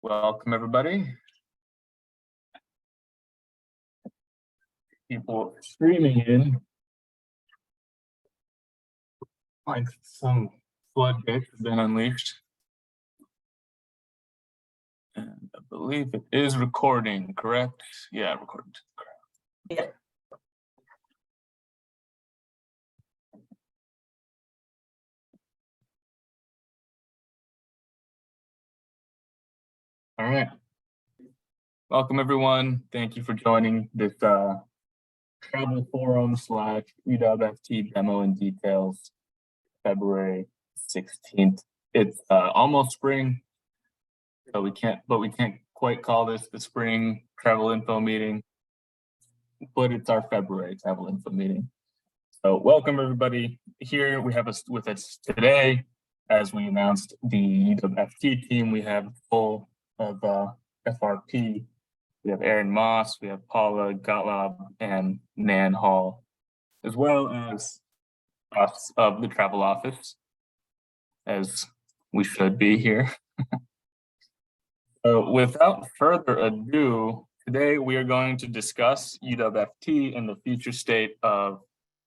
Welcome, everybody. People streaming in. Like some floodgates have been unleashed. And I believe it is recording, correct? Yeah, recording. Yeah. All right. Welcome, everyone. Thank you for joining this travel forum / UWFT demo and details, February 16th. It's almost spring, so we can't quite call this the spring travel info meeting, but it's our February travel info meeting. So welcome, everybody. Here we have with us today, as we announced, the UWFT team. We have full of FRP. We have Aaron Moss, we have Paula Gottlob, and Nan Hall, as well as us of the travel office, as we should be here. So without further ado, today we are going to discuss UWFT and the future state of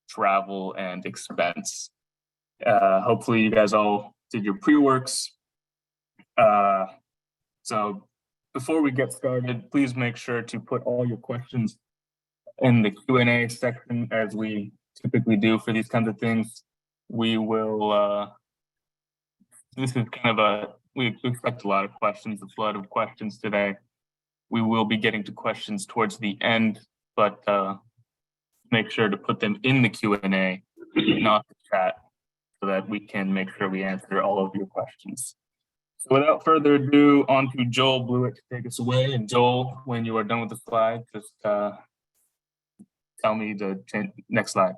travel and expense. Hopefully you guys all did your pre-works. So before we get started, please make sure to put all your questions in the Q&A section, as we typically do for these kinds of things. We will, this is kind of we expect a lot of questions, a flood of questions today. We will be getting to questions towards the end, but make sure to put them in the Q&A, not the chat, so that we can make sure we answer all of your questions. So without further ado, on to Joel Blewett to take us away. And Joel, when you are done with the slide, just tell me the next slide.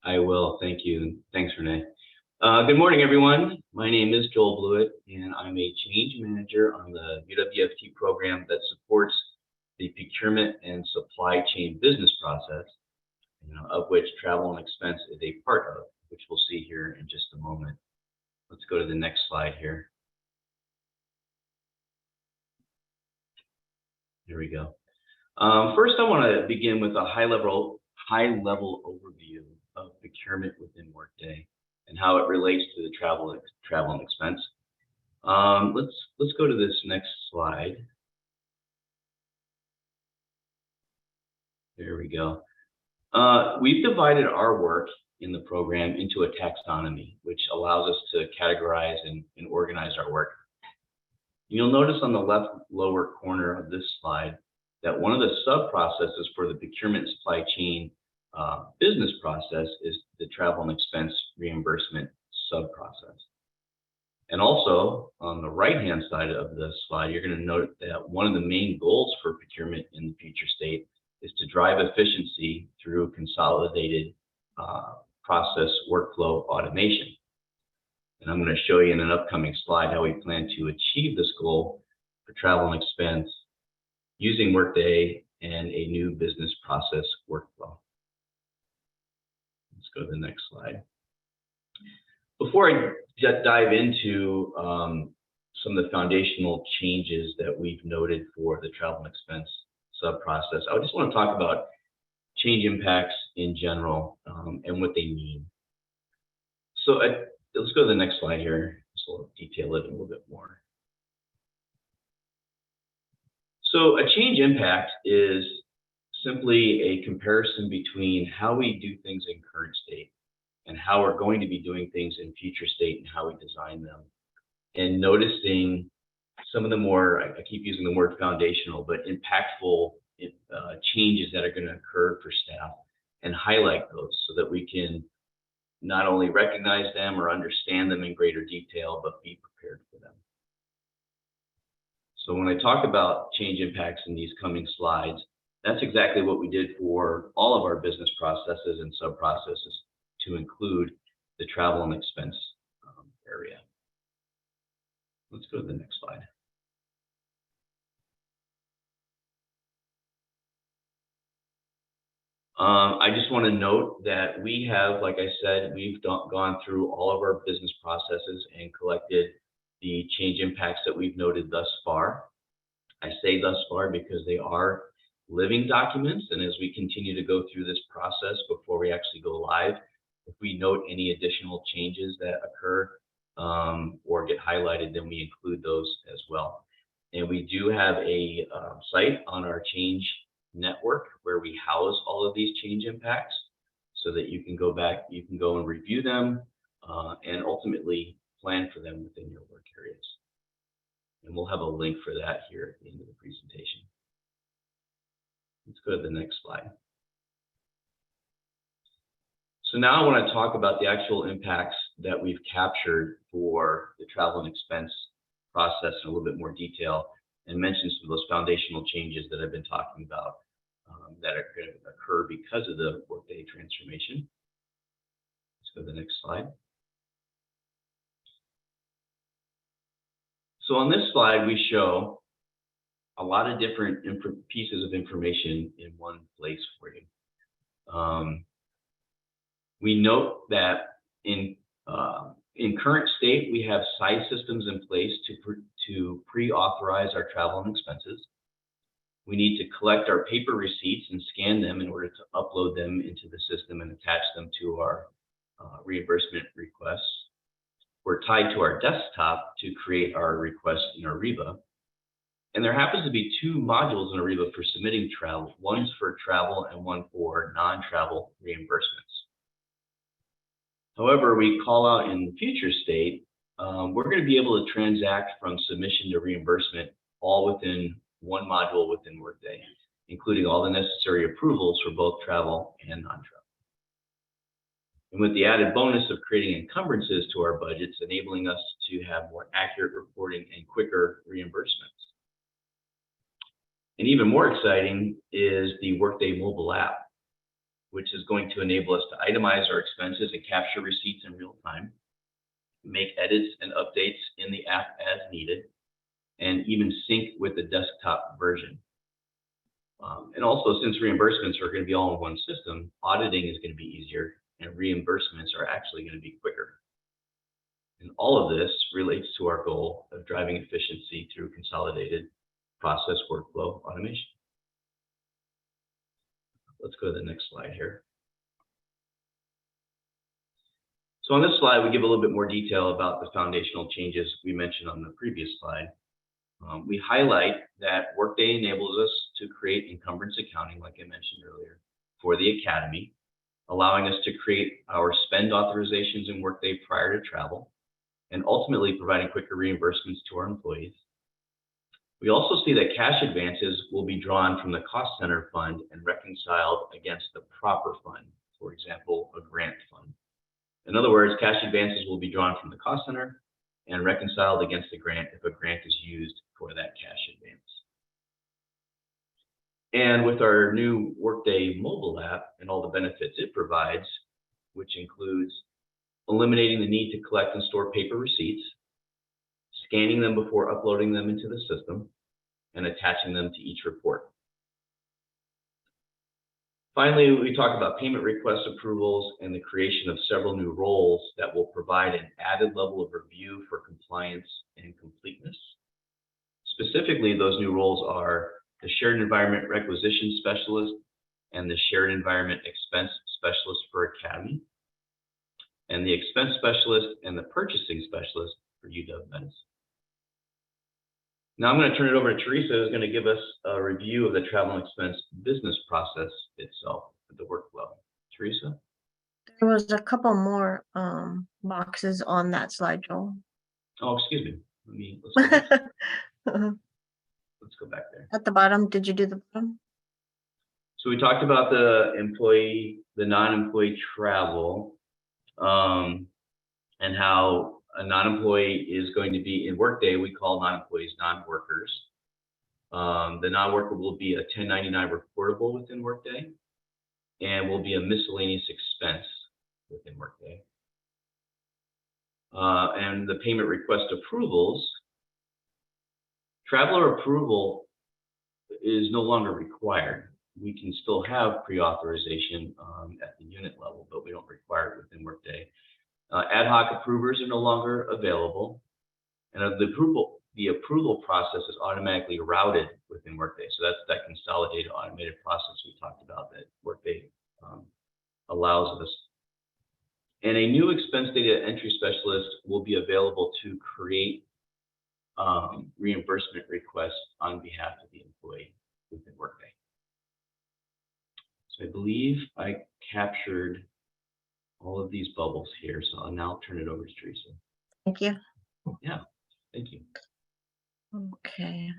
I will, thank you. Thanks, Renee. Good morning, everyone. My name is Joel Blewett, and I'm a change manager on the UWFT program that supports the procurement and supply chain business process, of which travel and expense is a part of, which we'll see here in just a moment. Let's go to the next slide here. Here we go. First, I want to begin with a high-level overview of procurement within Workday and how it relates to the travel and expense. Let's go to this next slide. There we go. We've divided our work in the program into a taxonomy, which allows us to categorize and organize our work. You'll notice on the left lower corner of this slide that one of the sub-processes for the procurement supply chain business process is the travel and expense reimbursement sub-process. And also on the right-hand side of the slide, you're going to note that one of the main goals for procurement in the future state is to drive efficiency through consolidated process workflow automation. And I'm going to show you in an upcoming slide how we plan to achieve this goal for travel and expense using Workday and a new business process workflow. Let's go to the next slide. Before I dive into some of the foundational changes that we've noted for the travel and expense sub-process, I just want to talk about change impacts in general and what they mean. So let's go to the next slide here, so we'll detail it a little bit more. So a change impact is simply a comparison between how we do things in current state and how we're going to be doing things in future state and how we design them. And noticing some of the more, I keep using the word foundational, but impactful changes that are going to occur for staff and highlight those so that we can not only recognize them or understand them in greater detail, but be prepared for them. So when I talk about change impacts in these coming slides, that's exactly what we did for all of our business processes and sub-processes to include the travel and expense area. Let's go to the next slide. I just want to note that we have, like I said, we've gone through all of our business processes and collected the change impacts that we've noted thus far. I say thus far because they are living documents, and as we continue to go through this process before we actually go live, if we note any additional changes that occur or get highlighted, then we include those as well. And we do have a site on our change network where we house all of these change impacts so that you can go back, you can go and review them and ultimately plan for them within your work areas. And we'll have a link for that here at the end of the presentation. Let's go to the next slide. So now I want to talk about the actual impacts that we've captured for the travel and expense process in a little bit more detail and mention some of those foundational changes that I've been talking about that are going to occur because of the Workday transformation. Let's go to the next slide. So on this slide, we show a lot of different pieces of information in one place for you. We note that in current state, we have size systems in place to pre-authorize our travel and expenses. We need to collect our paper receipts and scan them in order to upload them into the system and attach them to our reimbursement requests. We're tied to our desktop to create our requests in Ariba. And there happens to be two modules in Ariba for submitting travel. One's for travel and one for non-travel reimbursements. However, we call out in future state, we're going to be able to transact from submission to reimbursement all within one module within Workday, including all the necessary approvals for both travel and non-travel. And with the added bonus of creating encumbrances to our budgets, enabling us to have more accurate reporting and quicker reimbursements. And even more exciting is the Workday mobile app, which is going to enable us to itemize our expenses and capture receipts in real time, make edits and updates in the app as needed, and even sync with the desktop version. And also, since reimbursements are going to be all in one system, auditing is going to be easier, and reimbursements are actually going to be quicker. And all of this relates to our goal of driving efficiency through consolidated process workflow automation. Let's go to the next slide here. So on this slide, we give a little bit more detail about the foundational changes we mentioned on the previous slide. We highlight that Workday enables us to create encumbrance accounting, like I mentioned earlier, for the Academy, allowing us to create our spend authorizations in Workday prior to travel, and ultimately providing quicker reimbursements to our employees. We also see that cash advances will be drawn from the cost center fund and reconciled against the proper fund, for example, a grant fund. In other words, cash advances will be drawn from the cost center and reconciled against the grant if a grant is used for that cash advance. And with our new Workday mobile app and all the benefits it provides, which includes eliminating the need to collect and store paper receipts, scanning them before uploading them into the system, and attaching them to each report. Finally, we talk about payment request approvals and the creation of several new roles that will provide an added level of review for compliance and completeness. Specifically, those new roles are the Shared Environment Requisition Specialist and the Shared Environment Expense Specialist for Academy, and the Expense Specialist and the Purchasing Specialist for UWFT. Now I'm going to turn it over to Teresa, who's going to give us a review of the travel and expense business process itself, the workflow. Teresa? There was a couple more boxes on that slide, Joel. Oh, excuse me. Let's go back there. At the bottom, did you do the bottom? So we talked about the non-employee travel, and how a non-employee is going to be in Workday. We call non-employees non-workers. The non-worker will be a 1099 reportable within Workday and will be a miscellaneous expense within Workday. And the payment request approvals, traveler approval is no longer required. We can still have pre-authorization at the unit level, but we don't require it within Workday. Ad hoc approvers are no longer available. And the approval process is automatically routed within Workday. So that's that consolidated automated process we talked about that Workday allows us. And a new expense data entry specialist will be available to create reimbursement requests on behalf of the employee within Workday. So I believe I captured all of these bubbles here. So I'll now turn it over to Teresa. Thank you. Yeah, thank you. Okay.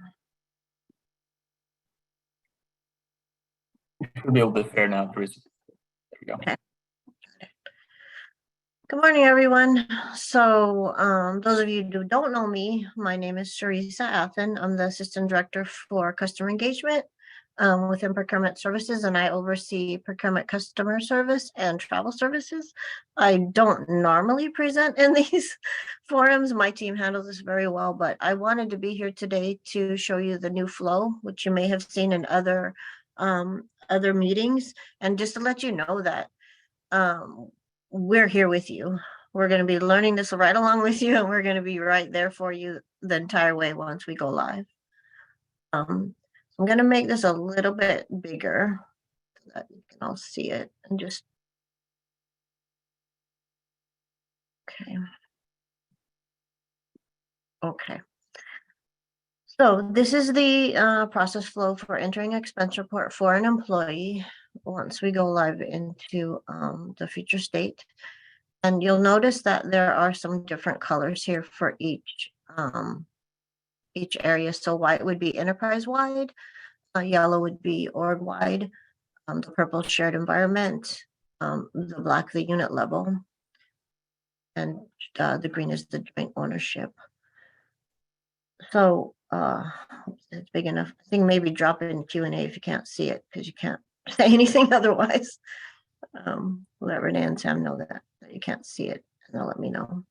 You should be able to share now, Teresa. There we go. Okay. Good morning, everyone. So those of you who don't know me, my name is Teresa Athen. I'm the Assistant Director for Customer Engagement within Procurement Services, and I oversee procurement customer service and travel services. I don't normally present in these forums. My team handles this very well, but I wanted to be here today to show you the new flow, which you may have seen in other meetings, and just to let you know that we're here with you. We're going to be learning this right along with you, and we're going to be right there for you the entire way once we go live. I'm going to make this a little bit bigger so that you can all see it and just, okay. Okay. So this is the process flow for entering expense report for an employee once we go live into the future state. And you'll notice that there are some different colors here for each area. So white would be enterprise-wide, yellow would be org-wide, the purple shared environment, the black the unit level, and the green is the joint ownership. So it's big enough. I think maybe drop it in Q&A if you can't see it, because you can't say anything otherwise. Let Renee and Sam know that you can't see it, and they'll let me know.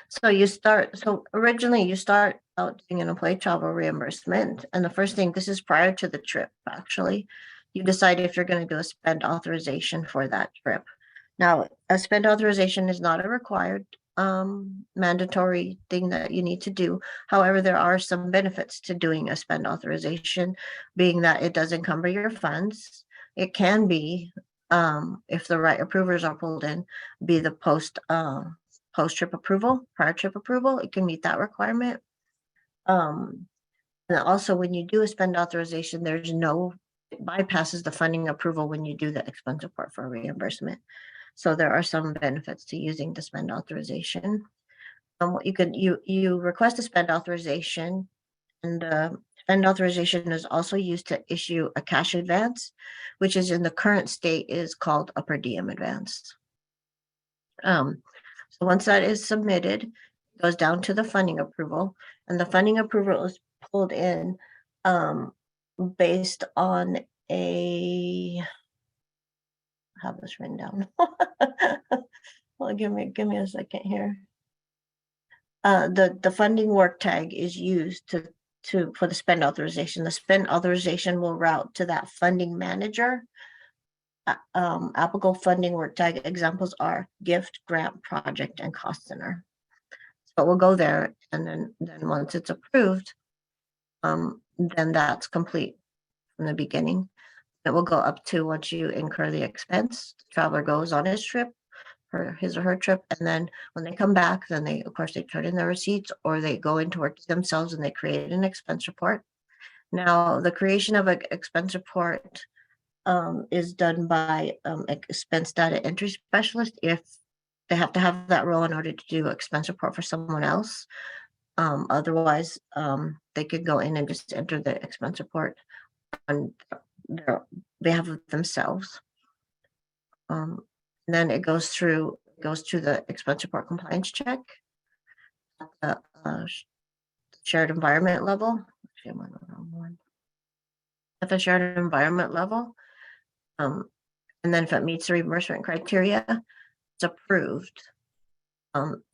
So originally you start out doing an employee travel reimbursement, and the first thing, this is prior to the trip actually, you decide if you're going to do a spend authorization for that trip. Now, a spend authorization is not a required mandatory thing that you need to do. However, there are some benefits to doing a spend authorization, being that it does encumber your funds. It can be, if the right approvers are pulled in, be the post-trip approval, prior trip approval. It can meet that requirement. And also, when you do a spend authorization, it bypasses the funding approval when you do the expense report for reimbursement. So there are some benefits to using the spend authorization. You request a spend authorization, and spend authorization is also used to issue a cash advance, which is in the current state is called a per diem advance. So once that is submitted, it goes down to the funding approval, and the funding approval is pulled in based on I have this written down. Well, give me a second here. The funding work tag is used for the spend authorization. The spend authorization will route to that funding manager. Applicable funding work tag examples are gift, grant, project, and cost center. So we'll go there, and then once it's approved, then that's complete from the beginning. It will go up to once you incur the expense, the traveler goes on his trip, or his or her trip, and then when they come back, then they turn in their receipts, or they go into work themselves and they create an expense report. Now, the creation of an expense report is done by expense data entry specialist if they have to have that role in order to do expense report for someone else. Otherwise, they could go in and just enter the expense report on their behalf of themselves. Then it goes through the expense report compliance check at the shared environment level. Actually, I'm on the wrong one. At the shared environment level, and then if it meets the reimbursement criteria, it's approved.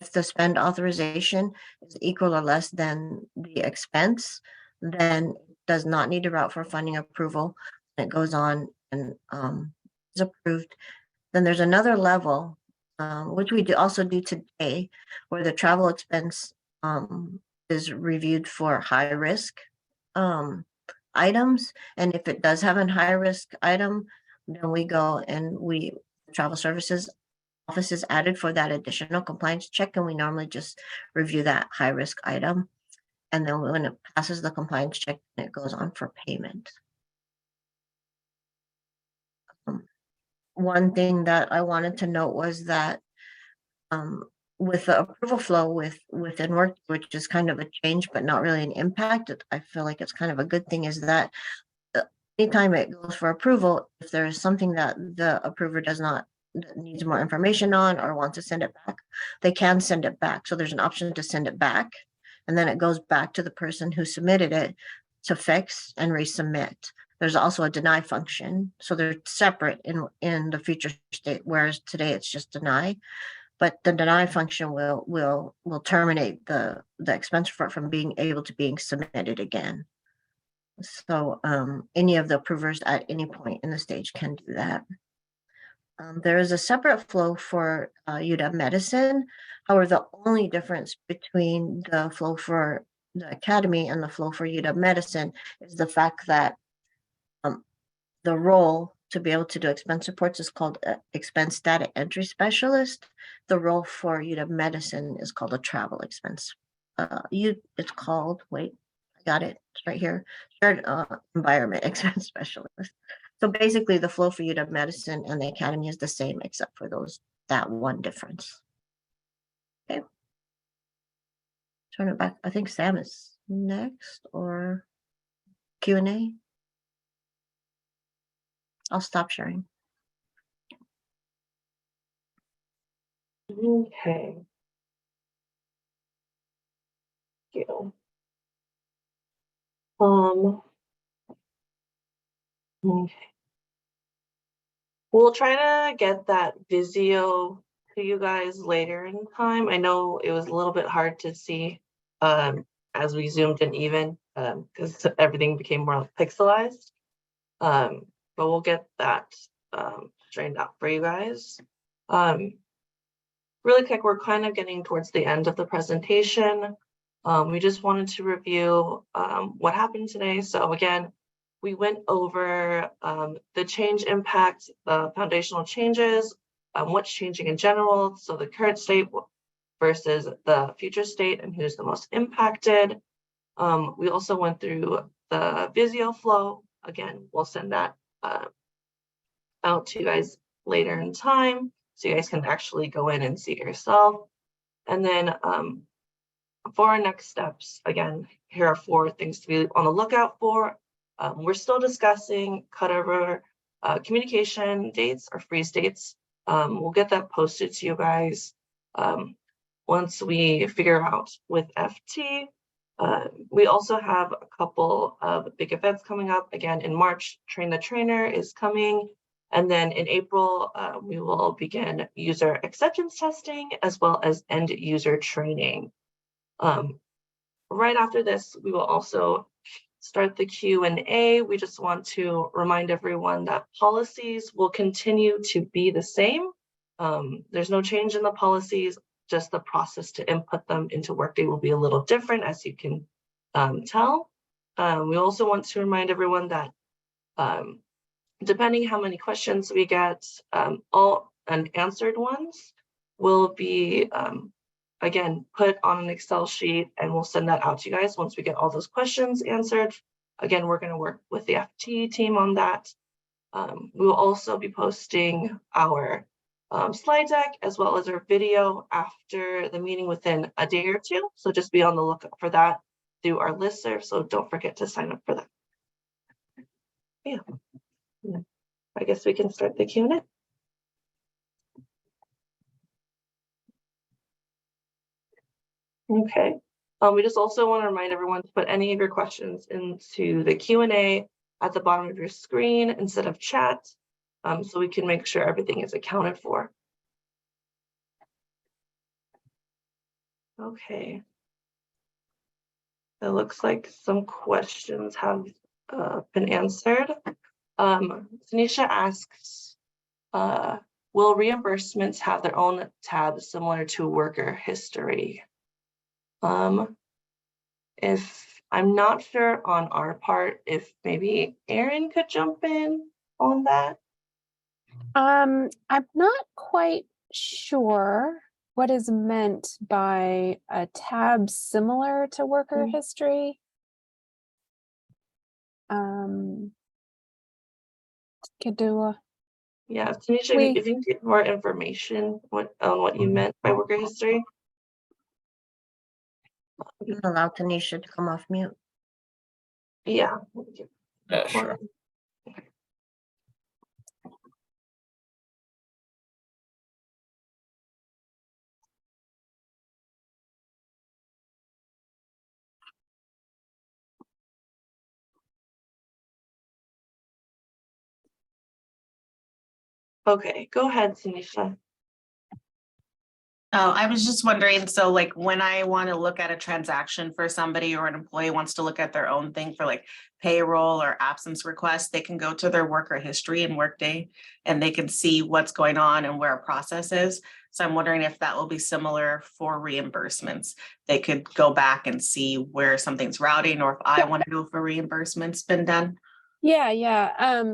If the spend authorization is equal or less than the expense, then it does not need to route for funding approval. It goes on and is approved. Then there's another level, which we also do today, where the travel expense is reviewed for high risk items. And if it does have a high risk item, then we go and travel services office is added for that additional compliance check, and we normally just review that high risk item. And then when it passes the compliance check, it goes on for payment. One thing that I wanted to note was that with the approval flow within work, which is kind of a change, but not really an impact, I feel like it's kind of a good thing, is that anytime it goes for approval, if there is something that the approver needs more information on or wants to send it back, they can send it back. So there's an option to send it back, and then it goes back to the person who submitted it to fix and resubmit. There's also a deny function, so they're separate in the future state, whereas today it's just deny. But the deny function will terminate the expense report from being able to being submitted again. So any of the approvers at any point in the stage can do that. There is a separate flow for UW Medicine. However, the only difference between the flow for the Academy and the flow for UW Medicine is the fact that the role to be able to do expense reports is called expense data entry specialist. The role for UW Medicine is called a travel expense. It's called, wait, I got it, it's right here, shared environment expense specialist. So basically the flow for UW Medicine and the Academy is the same except for that one difference. Okay. Turn it back. I think Sam is next, or Q&A. I'll stop sharing. Okay. Thank you. Okay. We'll try to get that Visio to you guys later in time. I know it was a little bit hard to see as we zoomed in even because everything became more pixelized. But we'll get that straightened out for you guys. Really quick, we're kind of getting towards the end of the presentation. We just wanted to review what happened today. So again, we went over the change impact, the foundational changes, what's changing in general, so the current state versus the future state and who's the most impacted. We also went through the Visio flow. Again, we'll send that out to you guys later in time, so you guys can actually go in and see it yourself. And then for our next steps, again, here are 4 things to be on the lookout for. We're still discussing cutover communication dates or freeze dates. We'll get that posted to you guys once we figure out with FT. We also have a couple of big events coming up. Again, in March, Train the Trainer is coming. And then in April, we will begin user acceptance testing as well as end user training. Right after this, we will also start the Q&A. We just want to remind everyone that policies will continue to be the same. There's no change in the policies, just the process to input them into Workday will be a little different, as you can tell. We also want to remind everyone that depending how many questions we get, all unanswered ones will be again, put on an Excel sheet, and we'll send that out to you guys once we get all those questions answered. Again, we're going to work with the FT team on that. We will also be posting our slide deck as well as our video after the meeting within a day or 2. So just be on the lookout for that through our listserv. So don't forget to sign up for that. Yeah, I guess we can start the Q&A. Okay. We just also want to remind everyone to put any of your questions into the Q&A at the bottom of your screen instead of chat, so we can make sure everything is accounted for. Okay. It looks like some questions have been answered. Tanisha asks, will reimbursements have their own tab similar to worker history? If I'm not sure on our part, if maybe Aaron could jump in on that. I'm not quite sure what is meant by a tab similar to worker history. Could do Yeah, Tanisha, We- if you can get more information on what you meant by worker history. You can allow Tanisha to come off mute. Yeah. Yeah, sure. Okay, go ahead, Tanisha. Oh, I was just wondering, so like when I want to look at a transaction for somebody or an employee wants to look at their own thing for like payroll or absence requests, they can go to their worker history in Workday and they can see what's going on and where a process is. So I'm wondering if that will be similar for reimbursements. They could go back and see where something's routing, or if I want to know if a reimbursement's been done. Yeah.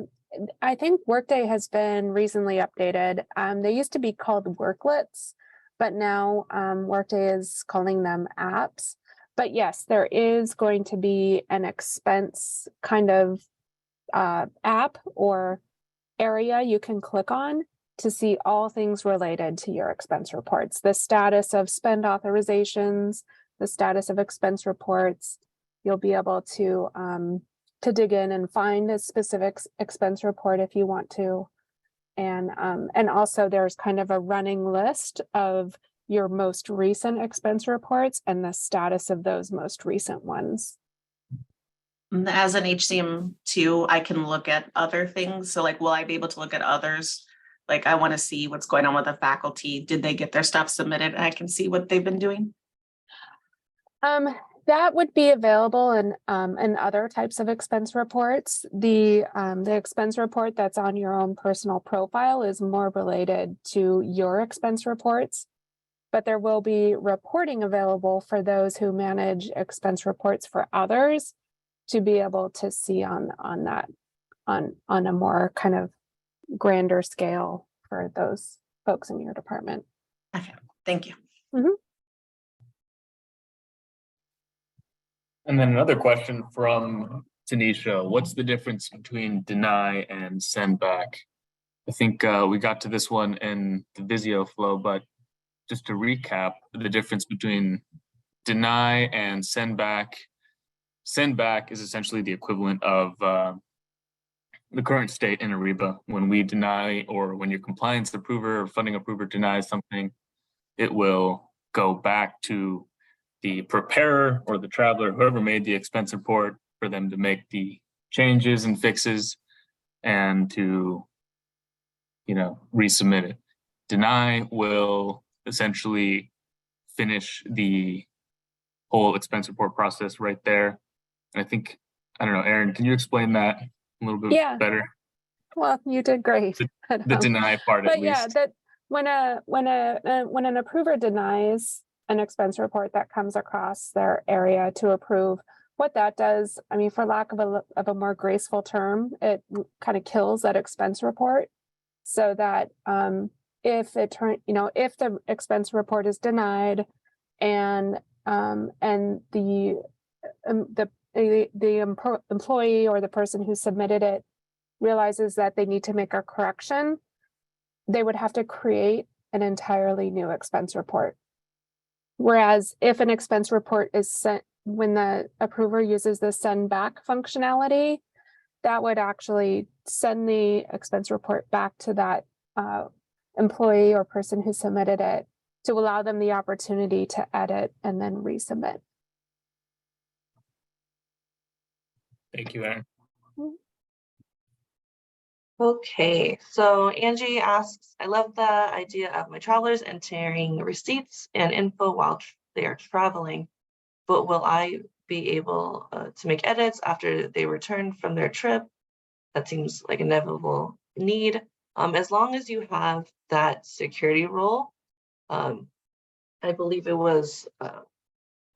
I think Workday has been recently updated. They used to be called worklets, but now Workday is calling them apps. But yes, there is going to be an expense kind of app or area you can click on to see all things related to your expense reports, the status of spend authorizations, the status of expense reports. You'll be able to dig in and find a specific expense report if you want to. And also there's kind of a running list of your most recent expense reports and the status of those most recent ones. As an HCM2, I can look at other things. So like, will I be able to look at others? Like, I want to see what's going on with the faculty. Did they get their stuff submitted? I can see what they've been doing. That would be available in other types of expense reports. The expense report that's on your own personal profile is more related to your expense reports, but there will be reporting available for those who manage expense reports for others to be able to see on a more kind of grander scale for those folks in your department. Okay, thank you. And then another question from Tanisha, what's the difference between deny and send back? I think we got to this one in the Visio flow, but just to recap, the difference between deny and send back is essentially the equivalent of the current state in Ariba. When we deny, or when your compliance approver or funding approver denies something, it will go back to the preparer or the traveler, whoever made the expense report, for them to make the changes and fixes and to, resubmit it. Deny will essentially finish the whole expense report process right there. And I don't know, Aaron, can you explain that a little bit better? Well, you did great. The deny part, at But least. yeah, that when an approver denies an expense report that comes across their area to approve, what that does, I mean, for lack of a more graceful term, it kind of kills that expense report, so that if the expense report is denied and the employee or the person who submitted it realizes that they need to make a correction, they would have to create an entirely new expense report. Whereas if an expense report is sent, when the approver uses the send back functionality, that would actually send the expense report back to that employee or person who submitted it, to allow them the opportunity to edit and then resubmit. Thank you, Aaron. Okay, so Angie asks, I love the idea of my travelers entering receipts and info while they are traveling, but will I be able to make edits after they return from their trip? That seems like an inevitable need. As long as you have that security role, I believe it was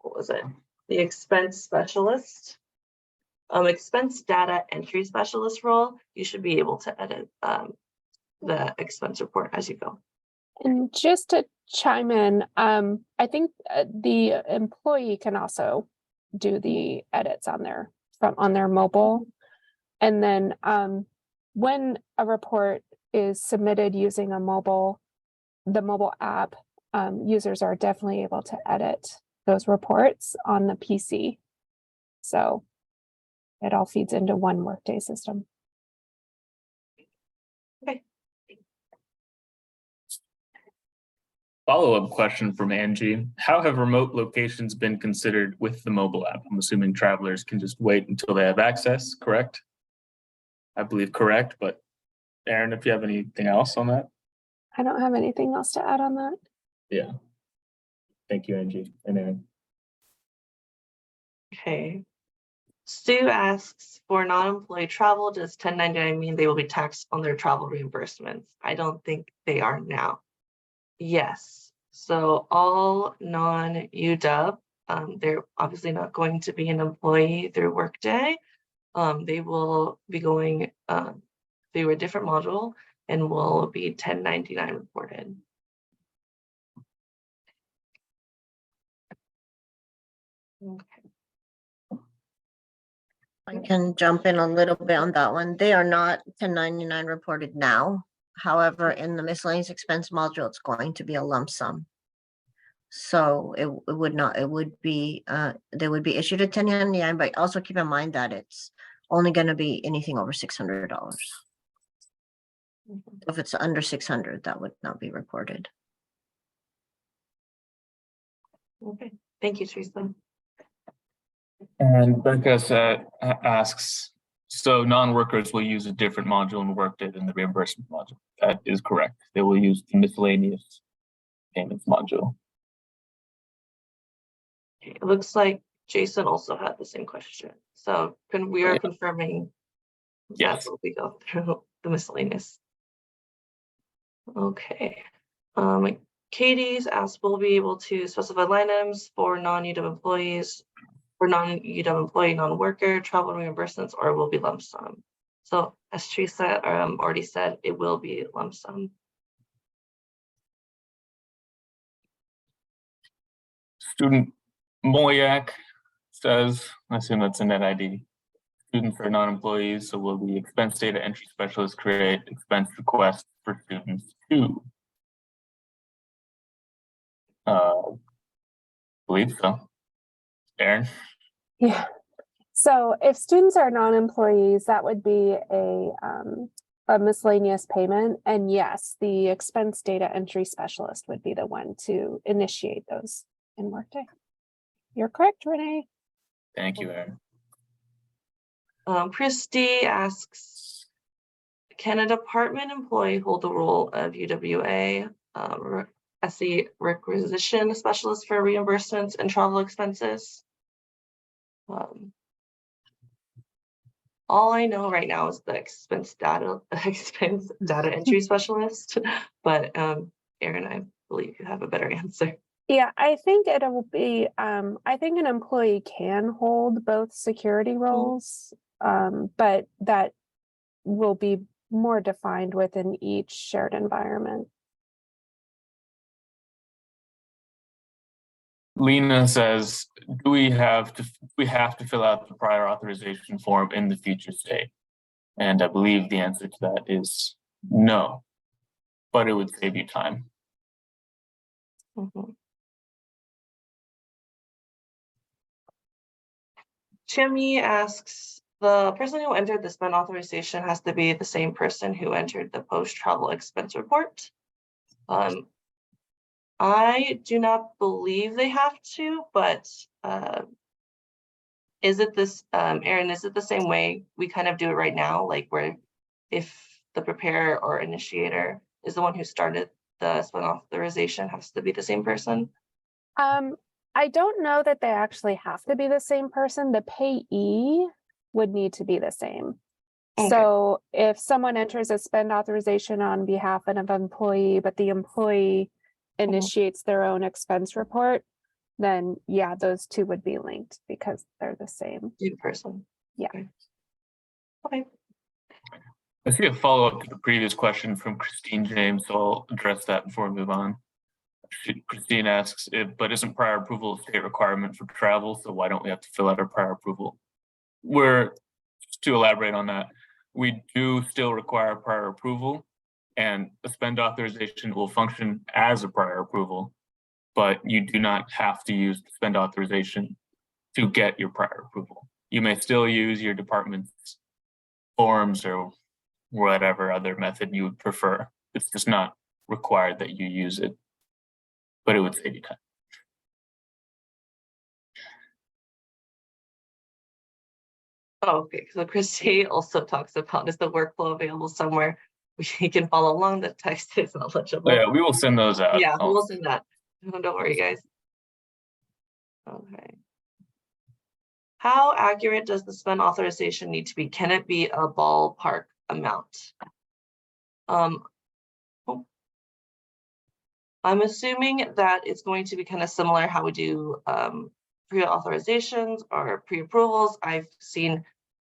what was it? The expense specialist. Expense data entry specialist role, you should be able to edit the expense report as you go. And just to chime in, I think the employee can also do the edits on their mobile. And then when a report is submitted using the mobile app, users are definitely able to edit those reports on the PC. So it all feeds into one Workday system. Okay. Follow-up question from Angie. How have remote locations been considered with the mobile app? I'm assuming travelers can just wait until they have access, correct? I believe correct, but Aaron, if you have anything else on that? I don't have anything else to add on that. Yeah. Thank you, Angie and Aaron. Okay. Stu asks, for non-employee travel, does 1099 mean they will be taxed on their travel reimbursements? I don't think they are now. Yes. So all non-UW, they're obviously not going to be an employee through Workday. They will be going through a different module and will be 1099 reported. Okay. I can jump in a little bit on that one. They are not 1099 reported now. However, in the miscellaneous expense module, it's going to be a lump sum. So it would be, they would be issued a 1099, but also keep in mind that it's only going to be anything over $600. If it's under 600, that would not be reported. Okay. Thank you, Teresa. And Becca asks, so non-workers will use a different module in Workday than the reimbursement module. That is correct. They will use the miscellaneous payments module. Okay. It looks like Jason also had the same question. So we are confirming Yes. that we go through the miscellaneous. Okay. Katie's asked, will we be able to specify line items for non-UW employees, for non-UW employee, non-worker, travel reimbursements, or will be lump sum? So as Teresa already said, it will be lump sum. Student Moyak says, I assume that's a net ID. Students are non-employees, so will the expense data entry specialist create expense requests for students too? Believe so. Aaron? Yeah. So if students are non-employees, that would be a miscellaneous payment. And yes, the expense data entry specialist would be the one to initiate those in Workday. You're correct, Renee. Thank you, Aaron. Christy asks, can a department employee hold the role of UWA SE requisition specialist for reimbursements and travel expenses? All I know right now is the expense data entry specialist, but Aaron, I believe you have a better answer. Yeah, I think it'll be, I think an employee can hold both security roles, but that will be more defined within each shared environment. Lena says, do we have to fill out the prior authorization form in the future state? And I believe the answer to that is no, but it would save you time. Chimmy asks, the person who entered the spend authorization has to be the same person who entered the post-travel expense report. I do not believe they have to, but is it this, Aaron, is it the same way we kind of do it right now? Like where if the preparer or initiator is the one who started the spend authorization has to be the same person? I don't know that they actually have to be the same person. The payee would need to be the same. Okay. So if someone enters a spend authorization on behalf of an employee, but the employee initiates their own expense report, then yeah, those two would be linked because they're the same. Same person. Yeah. Okay. Okay. I see a follow-up to the previous question from Christine James, so I'll address that before we move on. Christine asks, but isn't prior approval a state requirement for travel? So why don't we have to fill out our prior approval? Just to elaborate on that, we do still require prior approval, and a spend authorization will function as a prior approval, but you do not have to use the spend authorization to get your prior approval. You may still use your department's forms or whatever other method you would prefer. It's just not required that you use it, but it would save you time. Oh, okay, so Christy also talks about, is the workflow available somewhere we can follow along? The text is not legible. But yeah, we will send those out. Yeah, we'll send that. Don't worry, guys. Okay. How accurate does the spend authorization need to be? Can it be a ballpark amount? I'm assuming that it's going to be kind of similar how we do pre-authorizations or pre-approvals. I've seen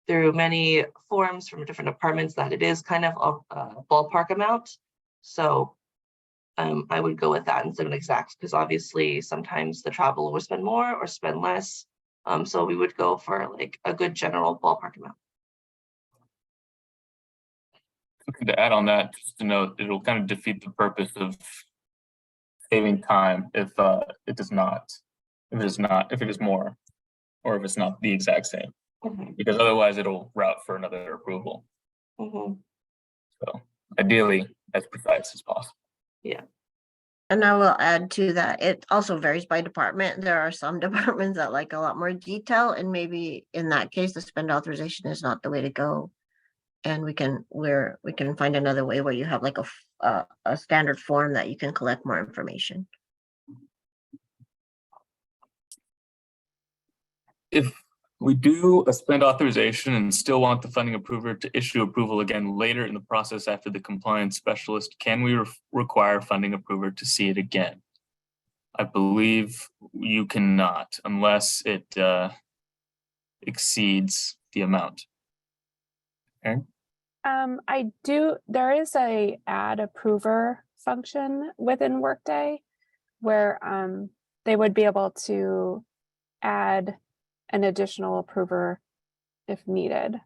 through many forms from different departments that it is kind of a ballpark amount. So I would go with that instead of an exact, because obviously sometimes the travel will spend more or spend less. So we would go for like a good general ballpark amount. To add on that, just to note, it'll kind of defeat the purpose of saving time if it is more, or if it's not the exact same, because otherwise it'll route for another approval. So ideally, as precise as possible. Yeah. And I will add to that, it also varies by department. There are some departments that like a lot more detail, and maybe in that case, the spend authorization is not the way to go. And we can find another way where you have like a standard form that you can collect more information. If we do a spend authorization and still want the funding approver to issue approval again later in the process after the compliance specialist, can we require funding approver to see it again? I believe you cannot unless it exceeds the amount. Okay. There is a add approver function within Workday where they would be able to add an additional approver if needed.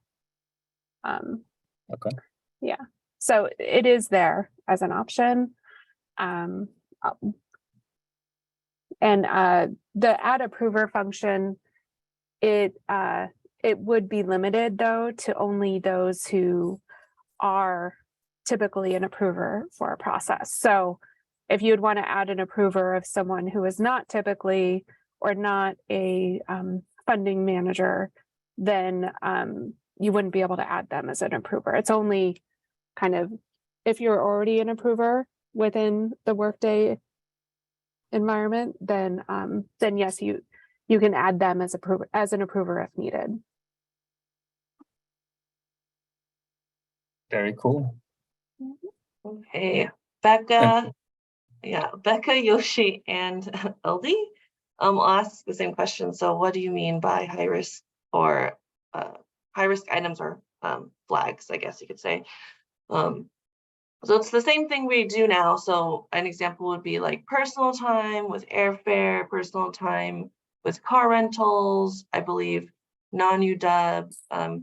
Okay. Yeah, so it is there as an option. And the add approver function, it would be limited though to only those who are typically an approver for a process. So if you'd want to add an approver of someone who is not typically or not a funding manager, then you wouldn't be able to add them as an approver. It's only kind of if you're already an approver within the Workday environment, then yes, you can add them as an approver if needed. Very cool. Okay, Becca, Yoshi, and LD will ask the same question. So what do you mean by high risk or high risk items or flags, I guess you could say. So it's the same thing we do now. So an example would be like personal time with airfare, personal time with car rentals, I believe non-UW,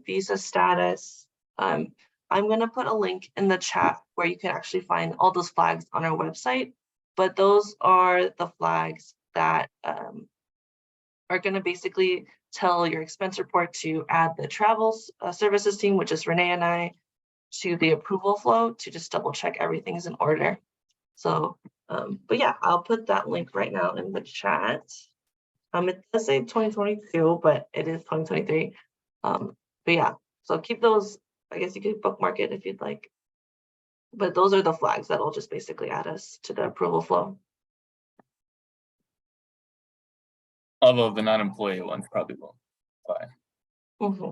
visa status. I'm going to put a link in the chat where you can actually find all those flags on our website, but those are the flags that are going to basically tell your expense report to add the travel services team, which is Renee and I, to the approval flow to just double check everything's in order. So, but yeah, I'll put that link right now in the chat. It does say 2022, but it is 2023. But yeah, so keep those. I guess you could bookmark it if you'd like. But those are the flags that will just basically add us to the approval flow. Although the non-employee ones probably won't apply. Mm-hmm.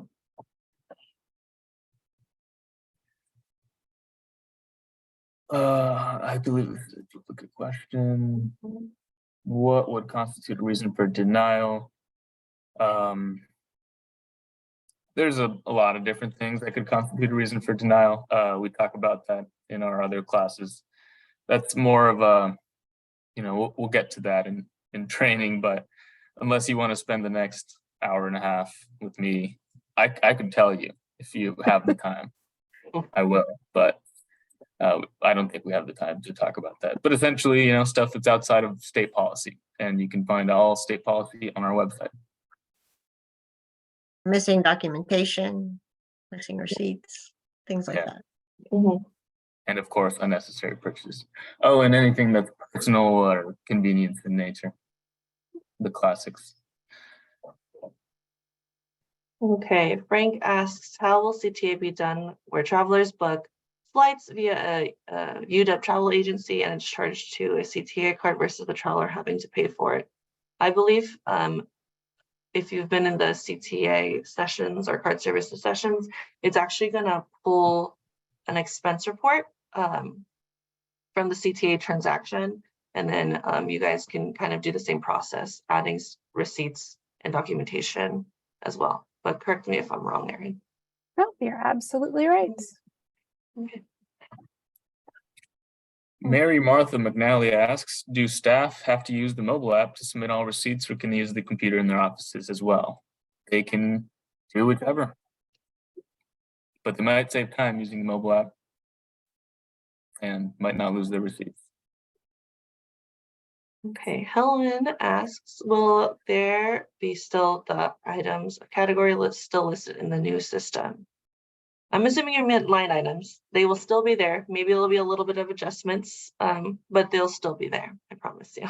I believe this is a duplicate question. What would constitute a reason for denial? There's a lot of different things that could constitute a reason for denial. We talk about that in our other classes. That's more of a, we'll get to that in training, but unless you want to spend the next hour and a half with me, I could tell you if you have the time. I will, but I don't think we have the time to talk about that. But essentially, stuff that's outside of state policy, and you can find all state policy on our website. Missing documentation, missing receipts, things like Yeah. that. Mhm. And of course, unnecessary purchases. Oh, and anything that's personal or convenience in nature. The classics. Okay, Frank asks, how will CTA be done where travelers book flights via a UW travel agency and it's charged to a CTA card versus the traveler having to pay for it? I believe if you've been in the CTA sessions or card services sessions, it's actually going to pull an expense report from the CTA transaction. And then you guys can kind of do the same process, adding receipts and documentation as well. But correct me if I'm wrong, Erin. No, you're absolutely right. Okay. Mary Martha McNally asks, do staff have to use the mobile app to submit all receipts, or can they use the computer in their offices as well? They can do whichever, but they might save time using the mobile app and might not lose their receipts. Okay, Helen asks, will there be still the items, category list still listed in the new system? I'm assuming you meant line items. They will still be there. Maybe there'll be a little bit of adjustments, but they'll still be there. I promise you.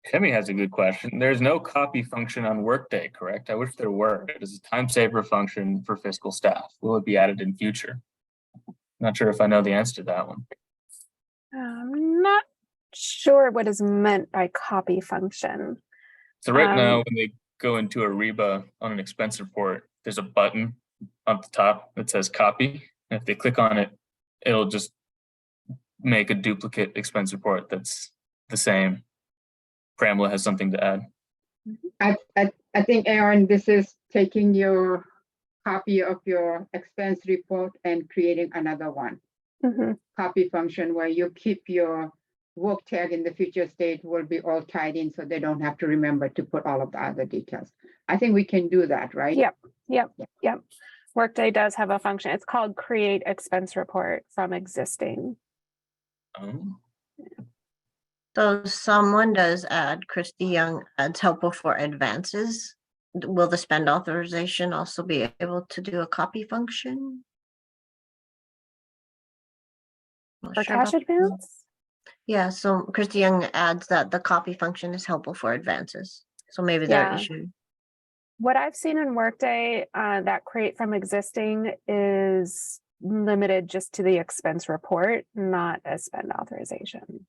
Timmy has a good question. There's no copy function on Workday, correct? I wish there were. It is a time saver function for fiscal staff. Will it be added in future? Not sure if I know the answer to that one. I'm not sure what is meant by copy function. So right now, when they go into Ariba on an expense report, there's a button up the top that says copy. And if they click on it, it'll just make a duplicate expense report that's the same. Pramla has something to add. I think, Aaron, this is taking your copy of your expense report and creating another one. Mm-hmm. Copy function where you keep your work tag in the future state will be all tied in so they don't have to remember to put all of the other details. I think we can do that, right? Yep. Workday does have a function. It's called create expense report from existing. So someone does add, Christy Young adds helpful for advances. Will the spend authorization also be able to do a copy function? Not For sure cash about that. advance? Yeah, so Christy Young adds that the copy function is helpful for advances. So maybe their Yeah. issue. What I've seen in Workday, that create from existing is limited just to the expense report, not a spend authorization.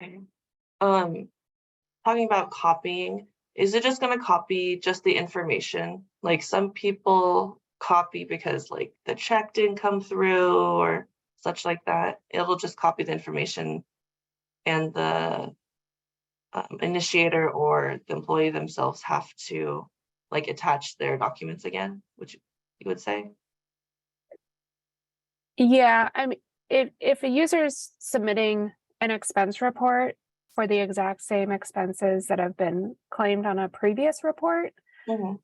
Okay. Talking about copying, is it just going to copy just the information? Like some people copy because like the check didn't come through or such like that. It'll just copy the information and the initiator or the employee themselves have to like attach their documents again, which you would say? Yeah, I mean, if a user is submitting an expense report for the exact same expenses that have been claimed on a previous report, Mhm.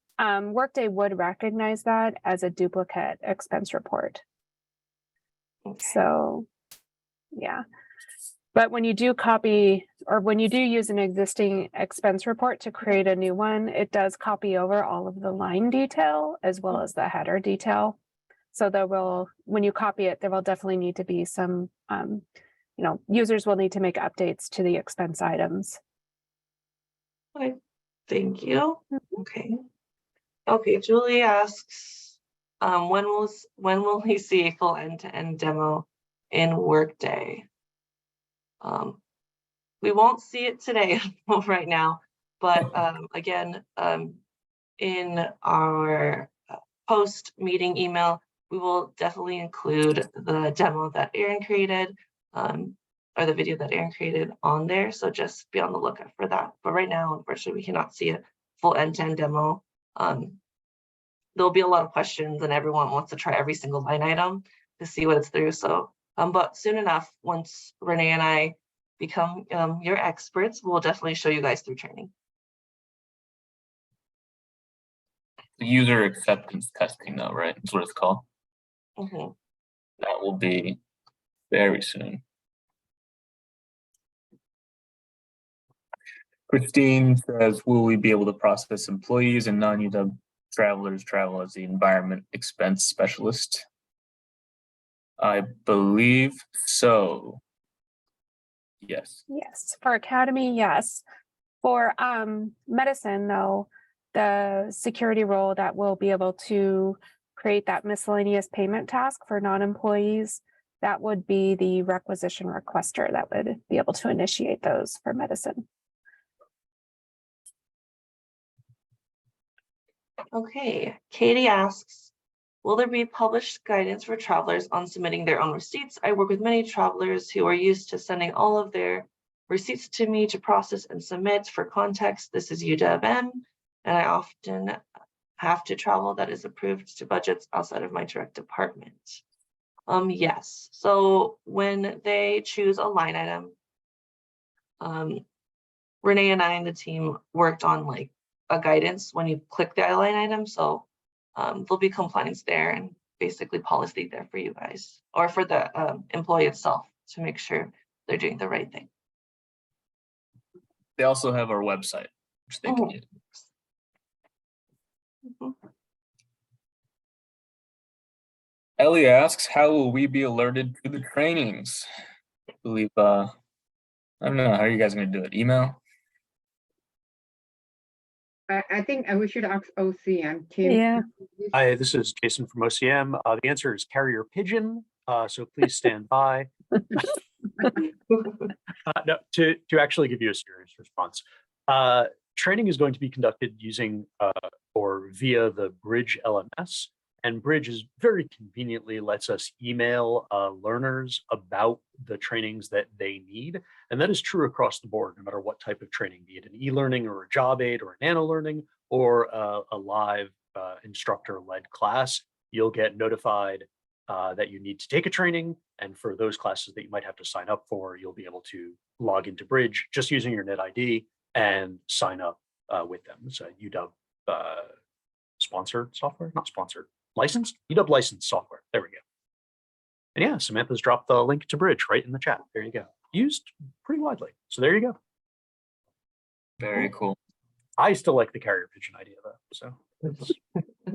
Workday would recognize that as a duplicate expense report. Okay. So, yeah. But when you do copy, or when you do use an existing expense report to create a new one, it does copy over all of the line detail as well as the header detail. So there will, when you copy it, there will definitely need to be some, users will need to make updates to the expense items. Okay, thank you. Okay, Julie asks, when will we see a full end-to-end demo in Workday? We won't see it today right now, but again, in our post-meeting email, we will definitely include the demo that Erin created or the video that Aaron created on there. So just be on the lookout for that. But right now, unfortunately, we cannot see a full end-to-end demo. There'll be a lot of questions and everyone wants to try every single line item to see what it's through. So, but soon enough, once Renee and I become your experts, we'll definitely show you guys through training. The user acceptance testing though, right? That's what it's called. Mhm. That will be very soon. Christine says, will we be able to process employees and non-UW travelers travel as the environment expense specialist? I believe so. Yes. Yes, for academy, yes. For medicine, though, the security role that will be able to create that miscellaneous payment task for non-employees, that would be the requisition requester that would be able to initiate those for medicine. Okay, Katie asks, will there be published guidance for travelers on submitting their own receipts? I work with many travelers who are used to sending all of their receipts to me to process and submit. For context, this is UWM, and I often have to travel that is approved to budgets outside of my direct department. Yes, so when they choose a line item, Renee and I and the team worked on like a guidance when you click the line item. So there'll be compliance there and basically policy there for you guys or for the employee itself to make sure they're doing the right thing. They also have our website, which they can use. Mhm. Ellie asks, how will we be alerted to the trainings? I believe, I don't know, how are you guys gonna do it? Email? I think we should ask OC and Tim. Yeah. Hi, this is Jason from OCM. The answer is carrier pigeon, so please stand by. No, to actually give you a serious response. Training is going to be conducted using or via the Bridge LMS, and Bridge is very conveniently lets us email learners about the trainings that they need. And that is true across the board, no matter what type of training, be it an e-learning or a job aid or a nano learning or a live instructor-led class. You'll get notified that you need to take a training. And for those classes that you might have to sign up for, you'll be able to log into Bridge just using your net ID and sign up with them. It's a UW sponsored software, not sponsored, licensed, UW licensed software. There we go. And yeah, Samantha's dropped the link to Bridge right in the chat. There you go. Used pretty widely. So there you go. Very cool. I still like the carrier pigeon idea though. So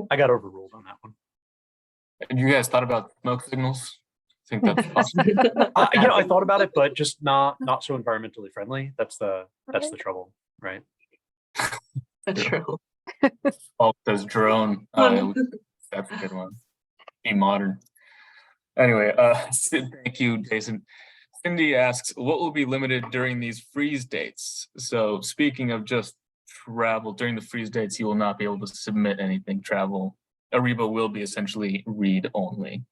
I got overruled on that one. And you guys thought about smoke signals? I think that's possible. I thought about it, but just not so environmentally friendly. That's the trouble, right? True. Oh, does drone. That's a good one. Be modern. Anyway, thank you, Jason. Cindy asks, what will be limited during these freeze dates? So speaking of just travel, during the freeze dates, you will not be able to submit anything travel. Ariba will be essentially read only.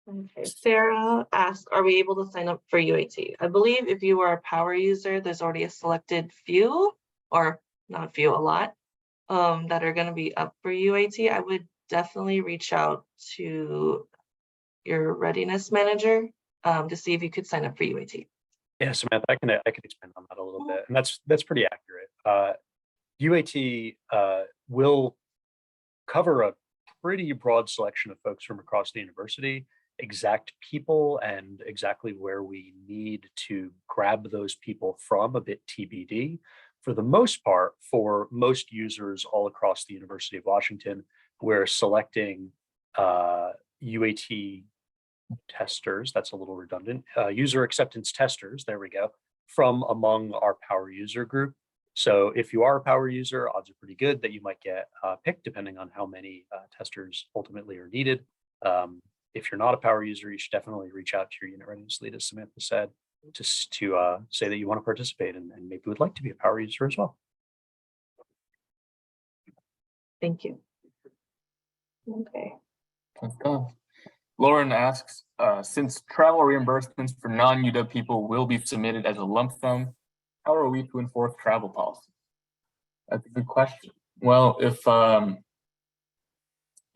Okay, Sarah asks, are we able to sign up for UAT? I believe if you are a power user, there's already a selected few, or not a few, a lot, that are going to be up for UAT. I would definitely reach out to your readiness manager to see if you could sign up for UAT. Yeah, Samantha, I can expand on that a little bit, and that's pretty accurate. UAT will cover a pretty broad selection of folks from across the university. Exact people and exactly where we need to grab those people from, a bit TBD. For the most part, for most users all across the University of Washington, we're selecting UAT testers, that's a little redundant, user acceptance testers, there we go, from among our power user group. So if you are a power user, odds are pretty good that you might get picked depending on how many testers ultimately are needed. If you're not a power user, you should definitely reach out to your unit readiness lead, as Samantha said, just to say that you want to participate and maybe would like to be a power user as well. Thank you. Okay. Let's go. Lauren asks, since travel reimbursements for non-UW people will be submitted as a lump sum, how are we to enforce travel policy? That's a good question. Well, if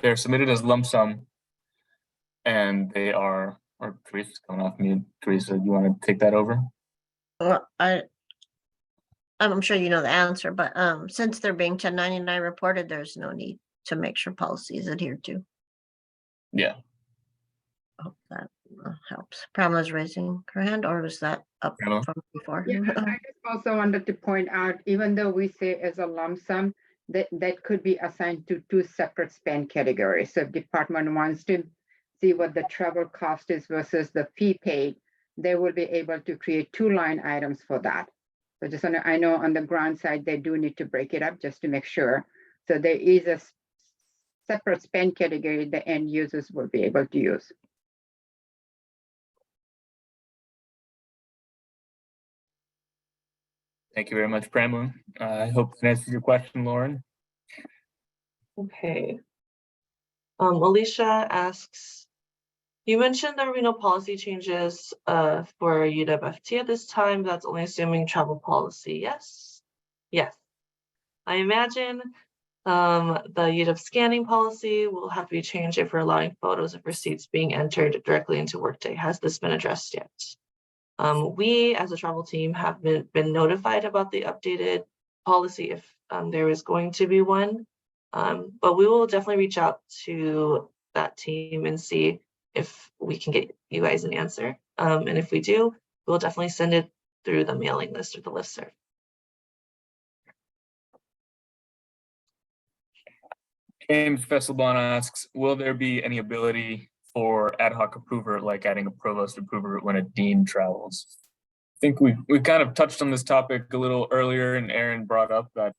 they're submitted as lump sum and they are, or Teresa's coming off mute. Teresa, you want to take that over? Well, I'm sure you know the answer, but since they're being 1099 reported, there's no need to make sure policy is adhered to. Yeah. Hope that helps. Pramela's raising her hand, or was that up Pramela? from before? Yeah, I just also wanted to point out, even though we say as a lump sum, that could be assigned to two separate spend categories. So if department wants to see what the travel cost is versus the fee paid, they will be able to create two line items for that. So just I know on the grant side, they do need to break it up just to make sure. So there is a separate spend category the end users will be able to use. Thank you very much, Pramela. I hope that answers your question, Lauren. Okay. Alicia asks, you mentioned there will be no policy changes for UWFT at this time. That's only assuming travel policy. Yes. Yes. I imagine the UW scanning policy will have to be changed if we're allowing photos of receipts being entered directly into Workday. Has this been addressed yet? We as a travel team have been notified about the updated policy if there is going to be one. But we will definitely reach out to that team and see if we can get you guys an answer. And if we do, we'll definitely send it through the mailing list or the listserv. James Fesselbaum asks, will there be any ability for ad hoc approver, like adding a provost approver when a dean travels? I think we kind of touched on this topic a little earlier, and Aaron brought up that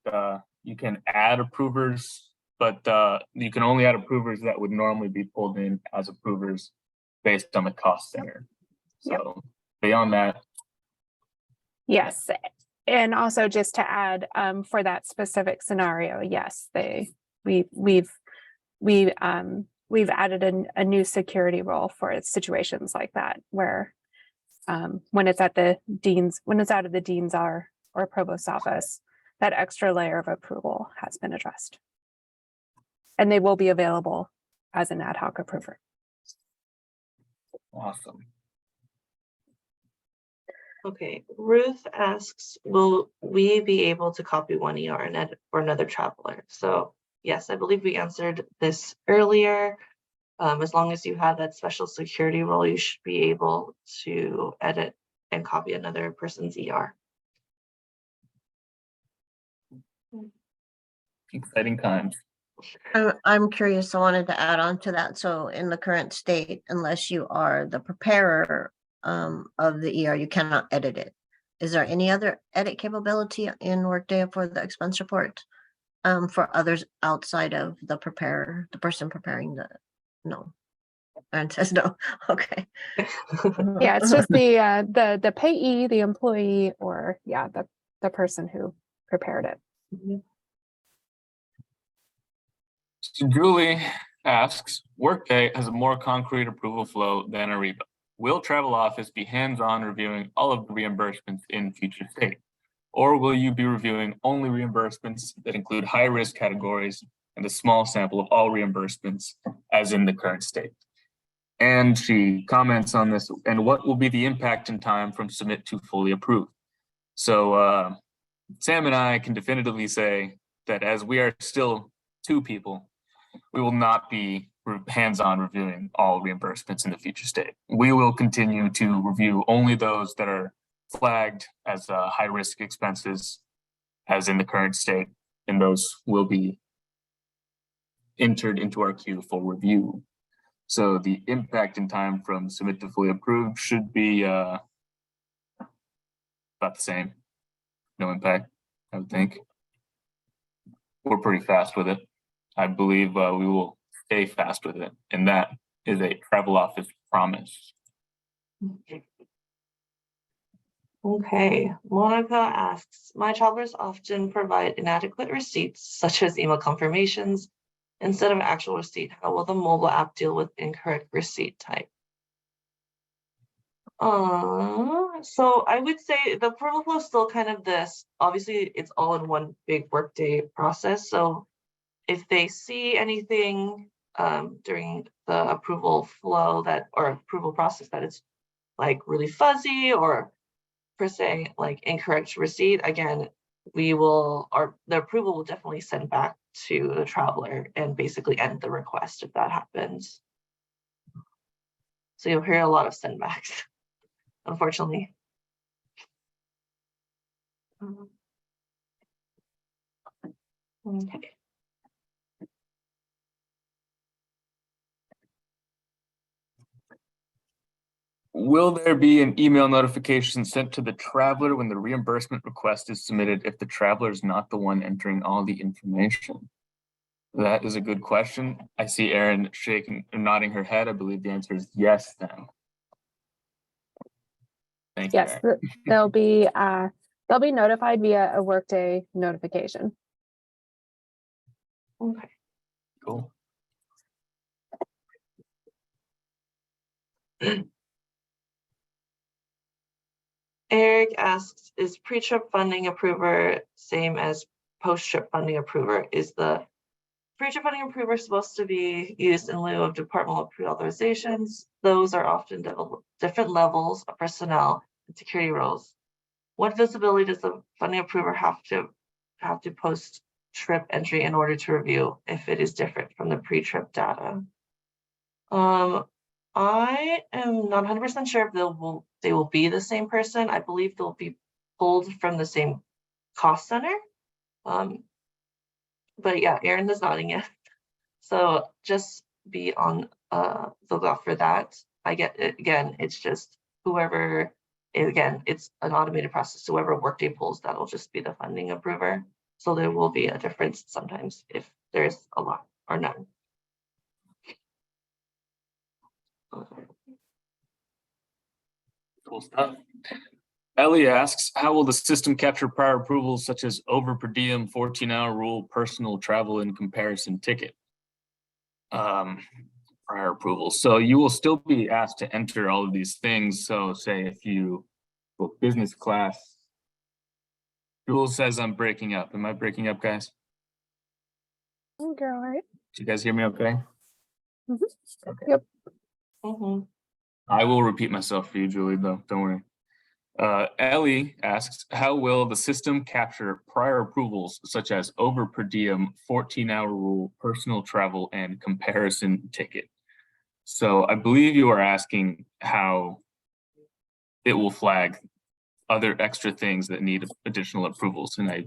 you can add approvers, but you can only add approvers that would normally be pulled in as approvers based on the cost center. So beyond that. Yes, and also just to add, for that specific scenario, yes, we've added a new security role for situations like that, where when it's out of the dean's or provost office, that extra layer of approval has been addressed, and they will be available as an ad hoc approver. Awesome. Okay, Ruth asks, will we be able to copy one ER and edit for another traveler? So yes, I believe we answered this earlier. As long as you have that special security role, you should be able to edit and copy another person's ER. Exciting times. I'm curious, I wanted to add on to that. So in the current state, unless you are the preparer of the ER, you cannot edit it. Is there any other edit capability in Workday for the expense report for others outside of the preparer, the person preparing the, no? And says no, okay. Yeah, it's just the payee, the employee, or the person who prepared it. So Julie asks, Workday has a more concrete approval flow than Ariba. Will travel office be hands-on reviewing all of the reimbursements in future state? Or will you be reviewing only reimbursements that include high-risk categories and a small sample of all reimbursements as in the current state? And she comments on this, and what will be the impact in time from submit to fully approved? So Sam and I can definitively say that as we are still two people, we will not be hands-on reviewing all reimbursements in the future state. We will continue to review only those that are flagged as high-risk expenses as in the current state, and those will be entered into our queue for review. So the impact in time from submit to fully approved should be about the same. No impact, I would think. We're pretty fast with it. I believe we will stay fast with it, and that is a travel office promise. Okay, Monica asks, my travelers often provide inadequate receipts such as email confirmations instead of actual receipt, how will the mobile app deal with incorrect receipt type? So I would say the approval flow is still kind of this. Obviously, it's all in one big workday process. So if they see anything during the approval flow or approval process that it's like really fuzzy or per se like incorrect receipt, again, the approval will definitely send back to the traveler and basically end the request if that happens. So you'll hear a lot of sendbacks, unfortunately. Okay. Will there be an email notification sent to the traveler when the reimbursement request is submitted if the traveler is not the one entering all the information? That is a good question. I see Erin shaking and nodding her head. I believe the answer is yes then. Thank you, Yes, Erin. they'll be notified via a Workday notification. Okay. Cool. Eric asks, is pre-trip funding approver same as post-trip funding approver? Is the pre-trip funding approver supposed to be used in lieu of departmental pre-authorizations? Those are often different levels of personnel and security roles. What visibility does the funding approver have to post-trip entry in order to review if it is different from the pre-trip data? I am not 100% sure if they will be the same person. I believe they'll be pulled from the same cost center. But yeah, Erin is nodding yes. So just be on the lookout for that. I get it again. It's just whoever. Again, it's an automated process. Whoever Workday pulls, that'll just be the funding approver. So there will be a difference sometimes if there's a lot or none. Cool stuff. Ellie asks, how will the system capture prior approvals such as over per diem, 14-hour rule, personal travel and comparison ticket? Prior approvals. So you will still be asked to enter all of these things. So say if you book business class, Jules says I'm breaking up. Am I breaking up, guys? Okay, all right. Do you guys hear me okay? Mhm. Okay. Yep. I will repeat myself for you, Julie, though. Don't worry. Ellie asks, how will the system capture prior approvals such as over per diem, 14-hour rule, personal travel, and comparison ticket? So I believe you are asking how it will flag other extra things that need additional approvals. And I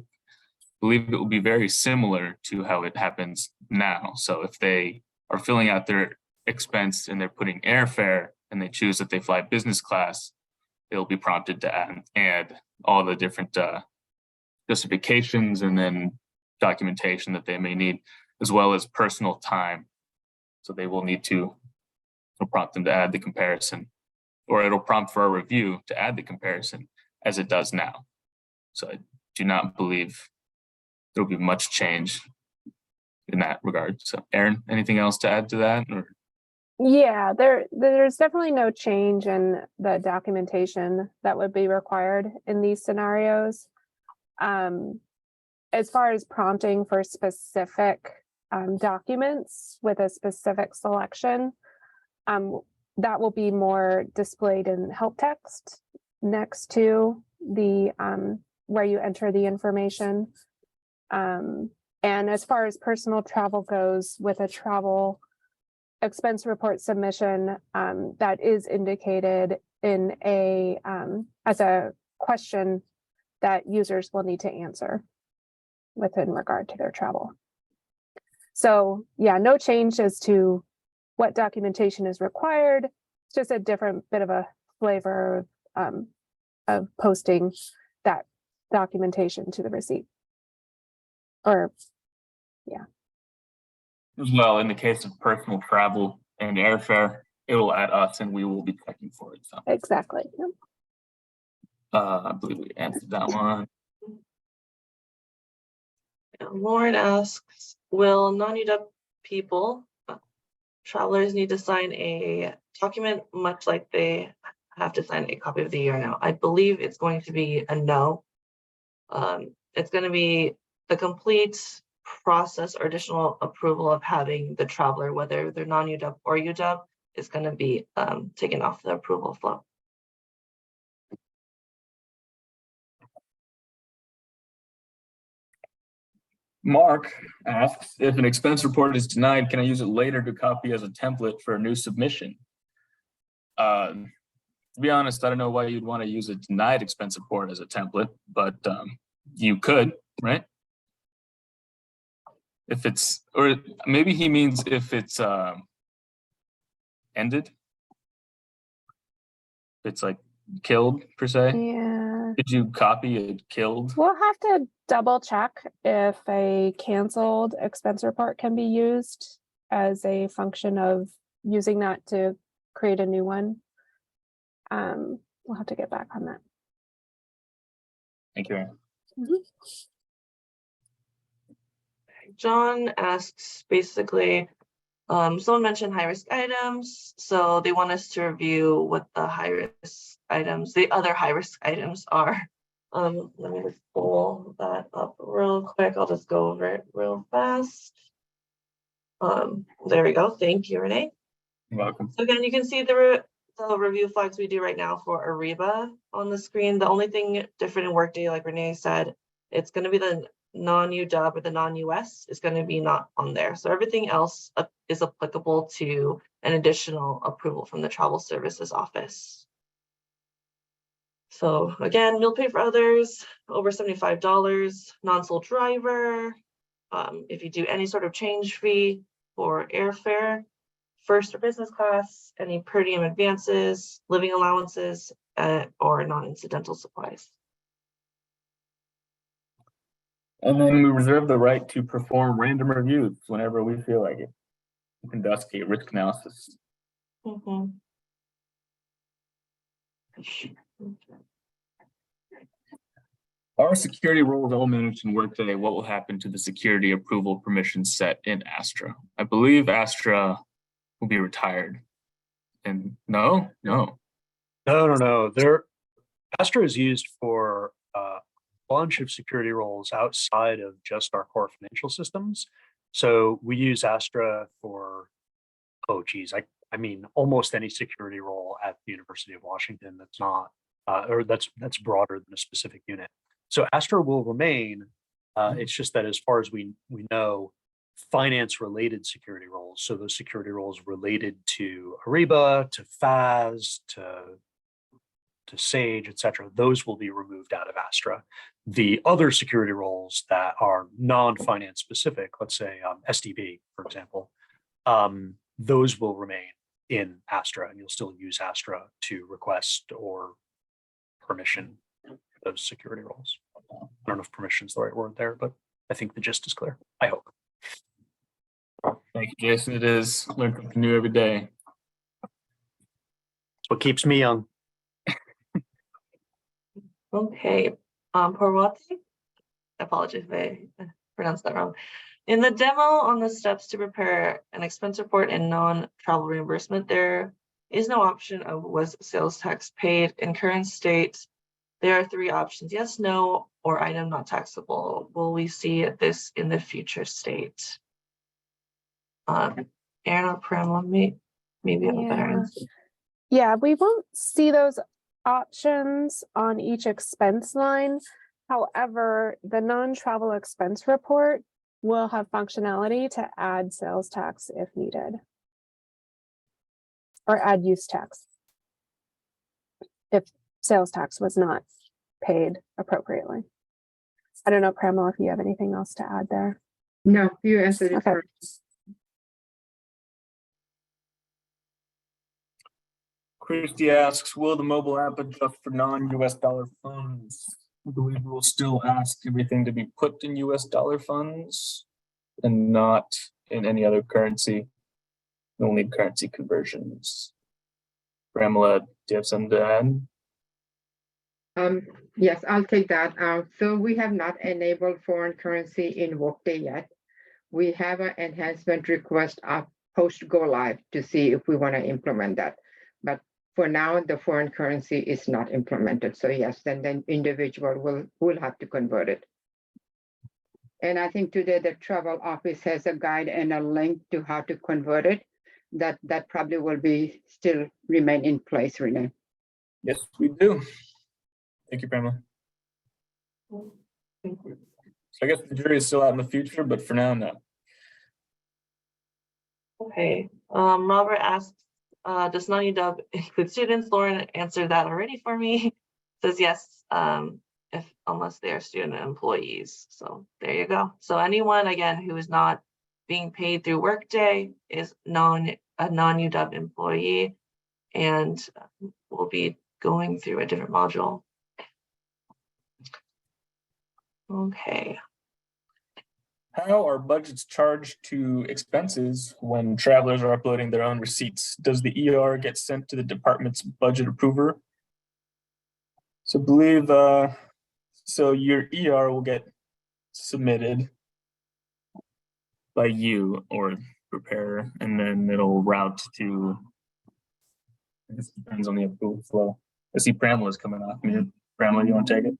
believe it will be very similar to how it happens now. So if they are filling out their expense and they're putting airfare and they choose that they fly business class, they'll be prompted to add all the different justifications and then documentation that they may need, as well as personal time. So they will need to prompt them to add the comparison, or it'll prompt for a review to add the comparison as it does now. So I do not believe there'll be much change in that regard. So Erin, anything else to add to that? Or? Yeah, there's definitely no change in the documentation that would be required in these scenarios. As far as prompting for specific documents with a specific selection, that will be more displayed in help text next to the where you enter the information. And as far as personal travel goes, with a travel expense report submission, that is indicated in a as a question that users will need to answer within regard to their travel. So yeah, no change as to what documentation is required. It's just a different bit of a flavor of posting that documentation to the receipt. Or yeah. As well, in the case of personal travel and airfare, it will add us and we will be checking for it. So Exactly. Yep. I believe we answered that one. Lauren asks, will non-UW people, travelers need to sign a document much like they have to sign a copy of the year now. I believe it's going to be a no. It's going to be the complete process or additional approval of having the traveler, whether they're non-UW or UW, is going to be taken off the approval flow. Mark asks, if an expense report is denied, can I use it later to copy as a template for a new submission? To be honest, I don't know why you'd want to use a denied expense report as a template, but you could, right? If it's, or maybe he means if it's ended. It's like killed per se. Yeah. Did you copy it killed? We'll have to double check if a canceled expense report can be used as a function of using that to create a new one. We'll have to get back on that. Thank you, Aaron. John asks basically, someone mentioned high-risk items, so they want us to review what the high-risk items, the other high-risk items are. Let me just pull that up real quick. I'll just go over it real fast. There we go. Thank you, Renee. You're welcome. So again, you can see the review flags we do right now for Ariba on the screen. The only thing different in Workday, like Renee said, it's going to be the non-UW or the non-US is going to be not on there. So everything else is applicable to an additional approval from the Travel Services Office. So again, meal pay for others, over $75, non-sole driver. If you do any sort of change fee for airfare, first or business class, any per diem advances, living allowances, or non-incidental supplies. And then we reserve the right to perform random reviews whenever we feel like it. We conduct a risk analysis. Are security roles all managed in Workday? What will happen to the security approval permissions set in Astra? I believe Astra will be retired. And no. Astra is used for a bunch of security roles outside of just our core financial systems. So we use Astra for, I mean, almost any security role at the University of Washington that's not, or that's broader than a specific unit. So Astra will remain. It's just that as far as we know, finance-related security roles, so those security roles related to Ariba, to FAS, to Sage, etc., those will be removed out of Astra. The other security roles that are non-finance specific, let's say SDB, for example, those will remain in Astra, and you'll still use Astra to request or permission those security roles. I don't know if permission is the right word there, but I think the gist is clear. I hope. Thank you, Jason. It is. Learn something new every day. It's what keeps me young. Okay, Parvati, apologies if I pronounced that wrong. In the demo on the steps to prepare an expense report and non-travel reimbursement, there is no option of was sales tax paid. In current state, there are 3 options: yes, no, or item not taxable. Will we see this in the future state? Aaron or Pramla, maybe have a better answer. Yeah, we won't see those options on each expense line. However, the non-travel expense report will have functionality to add sales tax if needed, or add use tax if sales tax was not paid appropriately. I don't know, Pramla, if you have anything else to add there. No, you answered it Okay. first. Christy asks, will the mobile app adjust for non-US dollar funds? I believe we'll still ask everything to be put in US dollar funds and not in any other currency. We'll need currency conversions. Pramla, do you have something to add? Yes, I'll take that. So we have not enabled foreign currency in Workday yet. we have an enhancement request of post go live to see if we want to implement that. But for now, the foreign currency is not implemented. So yes, then individual will have to convert it. And I think today the travel office has a guide and a link to how to convert it. That probably will be still remain in place, Renee. Yes, we do. Thank you, Pamela. Thank you. So I guess the jury is still out in the future, but for now, no. Okay, Robert asks, does non-UW include students? Lauren answered that already for me. Says yes, unless they are student employees. So there you go. So anyone, again, who is not being paid through Workday is a non-UW employee and will be going through a different module. Okay. How are budgets charged to expenses when travelers are uploading their own receipts? Does the ER get sent to the department's budget approver? So I believe, so your ER will get submitted by you or preparer, and then it'll route to, I guess it depends on the approval flow. I see Pramela's coming off mute. Pramela, you want to take it?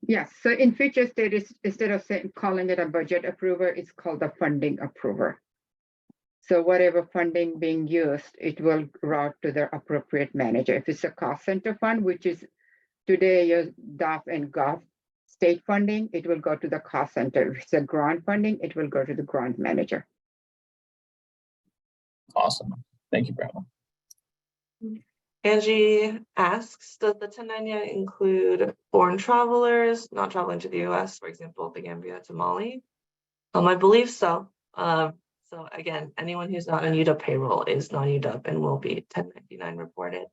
Yes, so in future state, instead of calling it a budget approver, it's called a funding approver. So whatever funding being used, it will route to the appropriate manager. If it's a cost center fund, which is today your DOF and GOV state funding, it will go to the cost center. If it's a grant funding, it will go to the grant manager. Awesome. Thank you, Pramela. Angie asks, does the 1099 include foreign travelers not traveling to the US, for example, the Gambia to Mali? I believe so. So again, anyone who's not on UW payroll is non-UW and will be 1099 reported.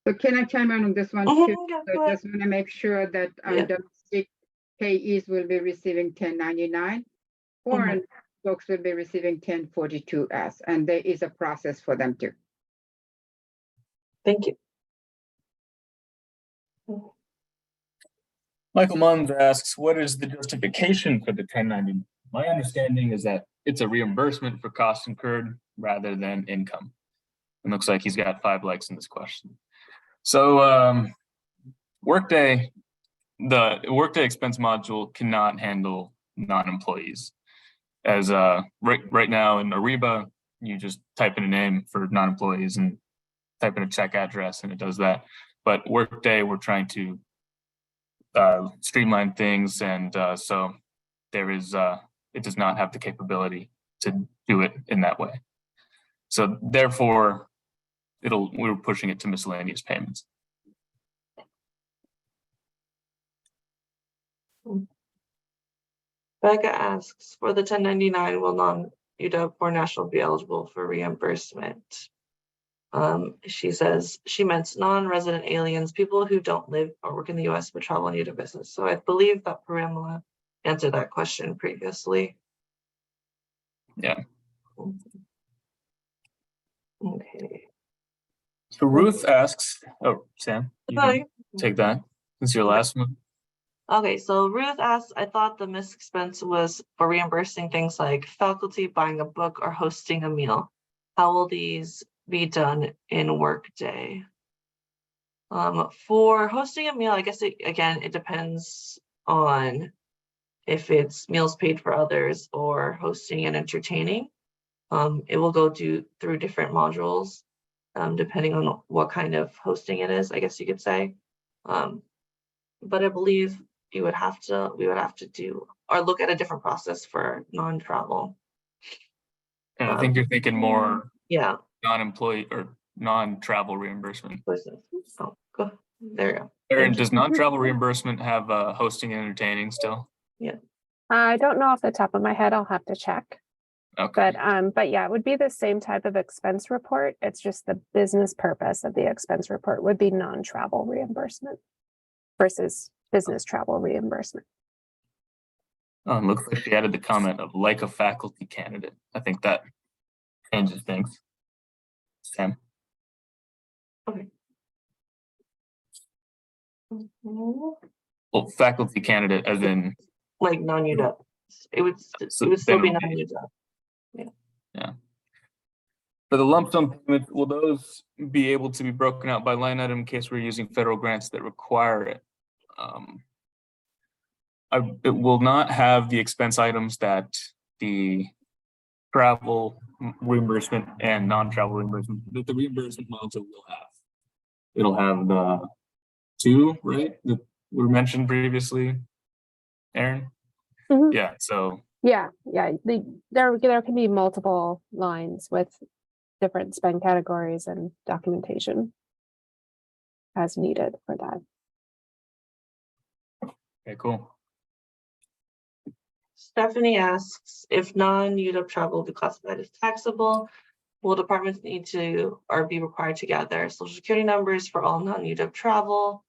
So can I chime in on this one too? Yeah, So just want to make sure that domestic payees will be receiving 1099, foreign folks will be receiving 1042s, and there is a process for them too. Thank you. Michael Munns asks, what is the justification for the 1099? My understanding is that it's a reimbursement for costs incurred rather than income. It looks like he's got 5 likes in this question. So Workday, the Workday expense module cannot handle non-employees. As right now in Ariba, you just type in a name for non-employees and type in a check address and it does that. But Workday, we're trying to streamline things, and so there is it does not have the capability to do it in that way. So therefore, we're pushing it to miscellaneous payments. Becca asks, for the 1099, will non-UW or national be eligible for reimbursement? She says she meant non-resident aliens, people who don't live or work in the US but travel on UW business. So I believe that Pramela answered that question previously. Yeah. Okay. So Ruth asks, oh, Sam, you can take that. Since your last one. Okay, so Ruth asks, I thought the missed expense was for reimbursing things like faculty buying a book or hosting a meal. How will these be done in Workday? For hosting a meal, I guess it depends on if it's meals paid for others or hosting and entertaining. It will go through different modules, depending on what kind of hosting it is, I guess you could say. But I believe we would have to do or look at a different process for non-travel. And I think you're thinking more Yeah. non-employee or non-travel reimbursement. Oh, go. There you go. Erin, does non-travel reimbursement have hosting and entertaining still? Yeah. I don't know off the top of my head. I'll have to check. Okay. But yeah, it would be the same type of expense report. It's just the business purpose of the expense report would be non-travel reimbursement versus business travel reimbursement. Looks like she added the comment of like a faculty candidate. I think that changes things. Sam. Okay. Well, faculty candidate as in Like non-UW. It would So it would still be then- non-UW. For the lump sum payments, will those be able to be broken out by line item in case we're using federal grants that require it? It will not have the expense items that the travel reimbursement and non-travel reimbursement, that the reimbursement module will have. It'll have the two, right, that were mentioned previously, Aaron? Mhm. Yeah, so Yeah, there can be multiple lines with different spend categories and documentation as needed for that. okay, cool. Stephanie asks, if non-UW travel will be classified as taxable, will departments need to or be required to gather social security numbers for all non-UW travel?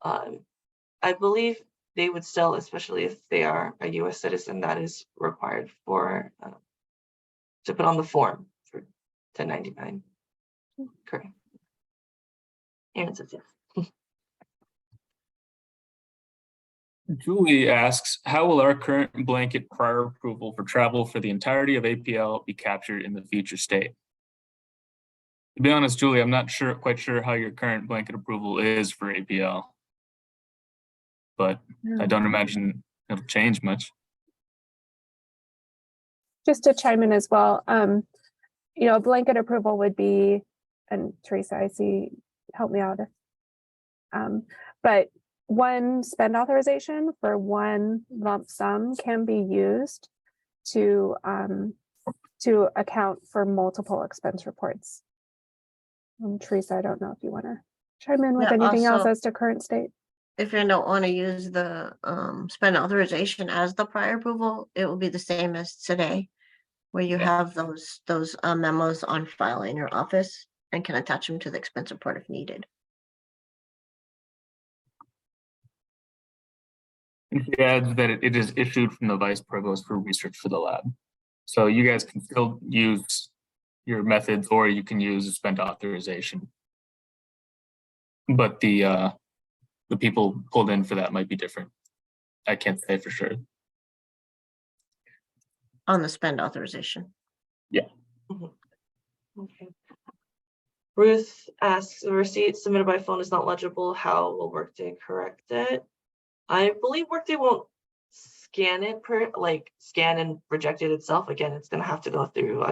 I believe they would still, especially if they are a US citizen, that is required for to put on the form for 1099. Correct. Aaron says yes. Julie asks, how will our current blanket prior approval for travel for the entirety of APL be captured in the future state? To be honest, Julie, I'm not quite sure how your current blanket approval is for APL. But I don't imagine it'll change much. Just to chime in as well, a blanket approval would be, and Teresa, I see, help me out. But one spend authorization for one lump sum can be used to account for multiple expense reports. Teresa, I don't know if you want to chime in with Yeah, anything else also- as to current state. If you don't want to use the spend authorization as the prior approval, it will be the same as today, where you have those memos on file in your office and can attach them to the expense report if needed. And she adds that it is issued from the vice provost for research for the lab. So you guys can still use your methods, or you can use a spend authorization. But the people pulled in for that might be different. I can't say for sure. On the spend authorization. Okay. Ruth asks, the receipt submitted by phone is not legible. How will Workday correct it? I believe Workday won't scan it scan and reject it itself. Again, it's going to have to go through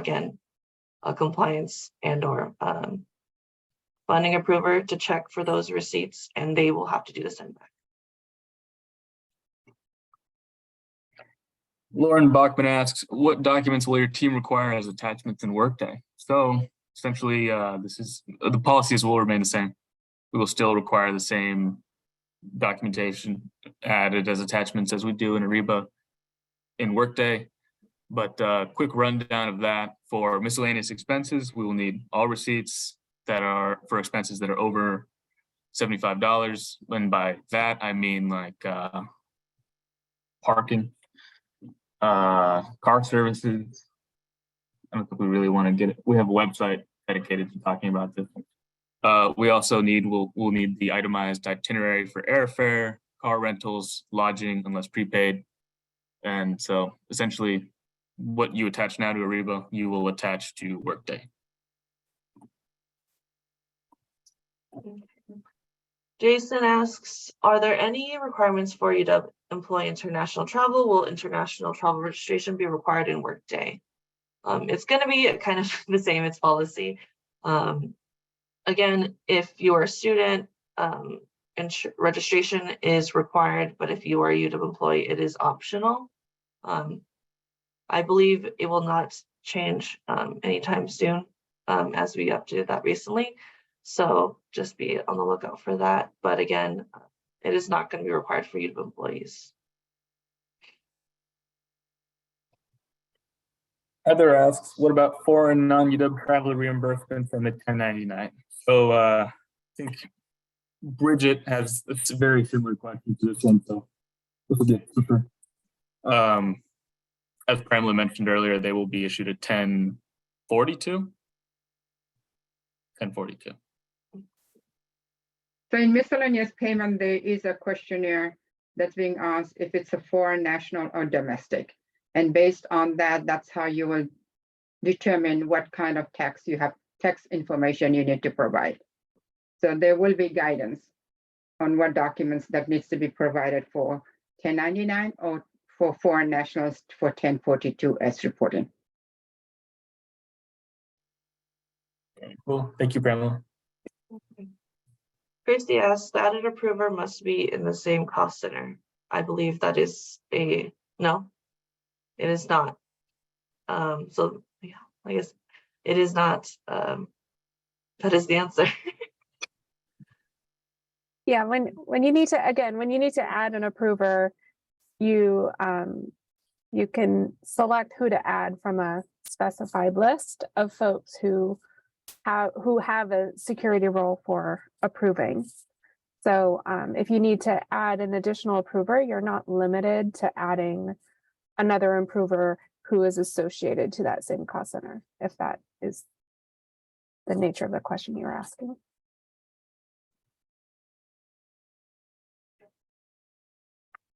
a compliance and or funding approver to check for those receipts, and they will have to do the send back. Lauren Bachman asks, what documents will your team require as attachments in Workday? So essentially, the policies will remain the same. We will still require the same documentation added as attachments as we do in Ariba in Workday. But quick rundown of that: for miscellaneous expenses, we will need all receipts that are for expenses that are over $75. And by that, I mean like parking, car services. I don't think we really want to get it. We have a website dedicated to talking about this. We also we'll need the itemized itinerary for airfare, car rentals, lodging, unless prepaid. And so essentially what you attach now to Ariba, you will attach to Workday. Jason asks, are there any requirements for you to employ international travel? Will international travel registration be required in Workday? It's going to be kind of the same as policy. Again, if you're a student, registration is required, but if you are a UW employee, it is optional. I believe it will not change anytime soon, as we updated that recently. So just be on the lookout for that. But again, it is not going to be required for UW employees. Heather asks, what about foreign non-UW travel reimbursement from the 1099? So I think Bridget has a very similar question to this one, so this will get super. As Pramla mentioned earlier, they will be issued at 1042. 1042. So in miscellaneous payment, there is a questionnaire that's being asked if it's a foreign national or domestic. And based on that, that's how you will determine what kind of tax information you need to provide. So there will be guidance on what documents that needs to be provided for 1099 or for foreign nationals for 1042 as reporting. Cool. Thank you, Pamela. Christy asks, the added approver must be in the same cost center. I believe that is a no. It is not. So yeah, I guess it is not. That is the answer. Yeah, when you need to add an approver, you you can select who to add from a specified list of folks who have a security role for approving. So if you need to add an additional approver, you're not limited to adding another approver who is associated to that same cost center, if that is the nature of the question you're asking.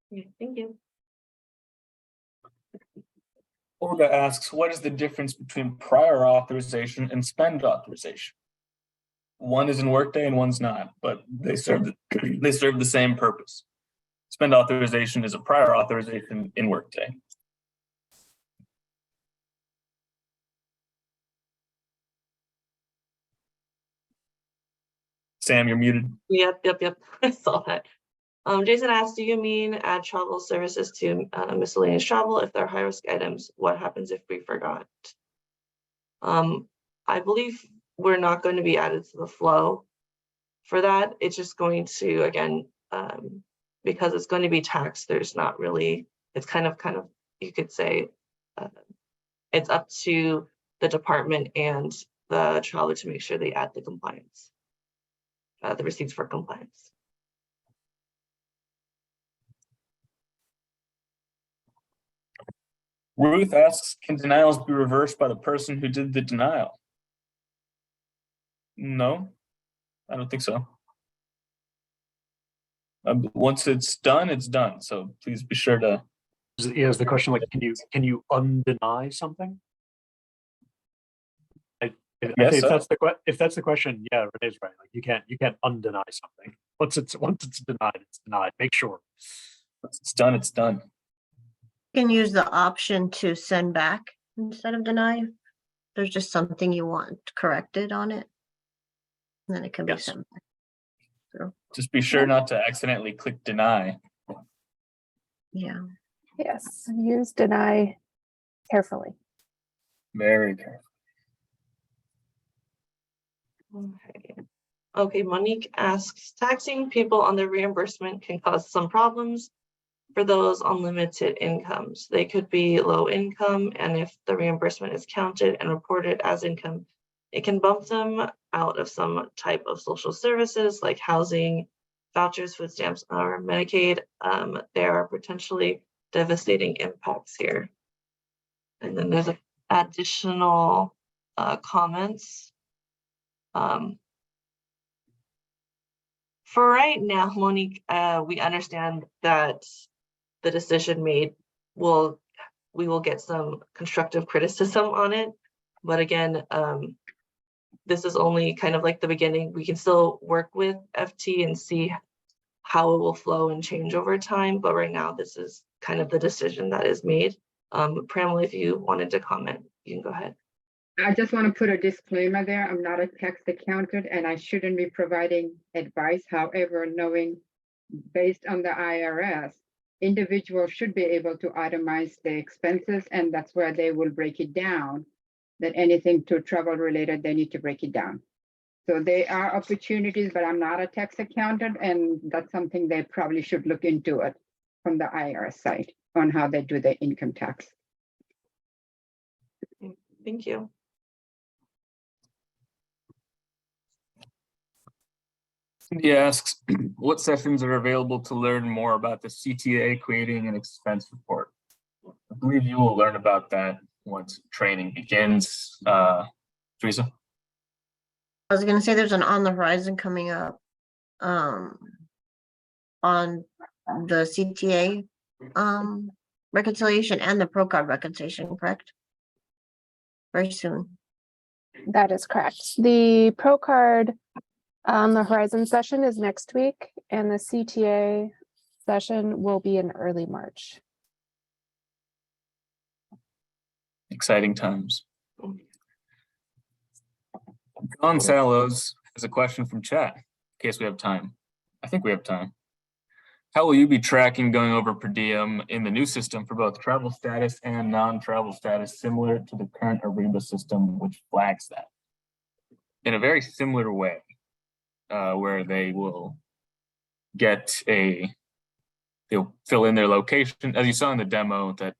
Yeah, thank you. Olga asks, what is the difference between prior authorization and spend authorization? One is in Workday and one's not, but they serve the same purpose. Spend authorization is a prior authorization in Workday. Sam, you're muted. Yep. I saw that. Jason asked, do you mean add travel services to miscellaneous travel if they're high-risk items? What happens if we forgot? I believe we're not going to be added to the flow for that. It's just going to, again, because it's going to be taxed, there's not really, it's kind of, you could say, it's up to the department and the traveler to make sure they add the compliance, the receipts for compliance. Ruth asks, can denials be reversed by the person who did the denial? No, I don't think so. Once it's done, it's done. So please be sure to. Is the question like, can you undeny something? If that's the question, yeah, Renee's right. Like you can't undeny something. Once it's denied, it's denied. Make sure. Once it's done, it's done. You can use the option to send back instead of deny. There's just something you want corrected on it. And then it can be Yes. sent back. So, Just be sure not to accidentally click deny. yeah. Yes, use deny carefully. Very careful. Okay, Monique asks, taxing people on their reimbursement can cause some problems for those on limited incomes. They could be low income, and if the reimbursement is counted and reported as income, it can bump them out of some type of social services like housing, vouchers, food stamps, or Medicaid. There are potentially devastating impacts here. And then there's additional comments. For right now, Monique, we understand that the decision made we will get some constructive criticism on it. But again, this is only kind of like the beginning. We can still work with FT and see how it will flow and change over time. But right now, this is kind of the decision that is made. Pramila, if you wanted to comment, you can go ahead. I just want to put a disclaimer there. I'm not a tax accountant and I shouldn't be providing advice. However, knowing based on the IRS, individuals should be able to itemize their expenses, and that's where they will break it down, that anything to travel related, they need to break it down. So there are opportunities, but I'm not a tax accountant, and that's something they probably should look into it from the IRS side on how they do their income tax. Thank you. Cindy asks, what sessions are available to learn more about the CTA creating an expense report? I believe you will learn about that once training begins. Teresa? I was gonna say there's an On the Horizon coming up on the CTA reconciliation and the pro card reconciliation, correct? Very soon. That is correct. The Pro Card, the Horizon session is next week, and the CTA session will be in early March. Exciting times. John Salos has a question from chat, in case we have time. I think we have time. How will you be tracking going over per diem in the new system for both travel status and non-travel status, similar to the current Ariba system, which flags that? In a very similar way, where they will they'll fill in their location, as you saw in the demo that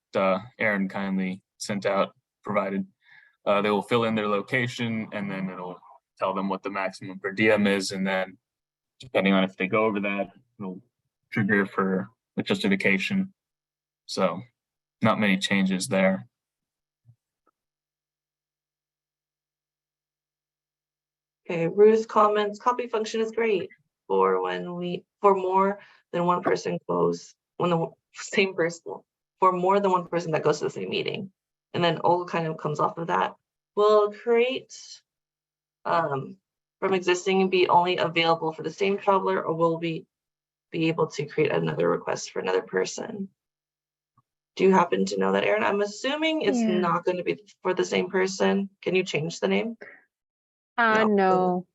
Aaron kindly sent out, provided. They will fill in their location, and then it'll tell them what the maximum per diem is, and then depending on if they go over that, it'll trigger for a justification. So not many changes there. Okay, Ruth comments, copy function is great for more than one person goes, when the same person, for more than one person that goes to the same meeting. And then all kind of comes off of that. Will create from existing be only available for the same traveler, or will we be able to create another request for another person? Do you happen to know that, Aaron? I'm assuming it's Yeah. not going to be for the same person. Can you change the name? No,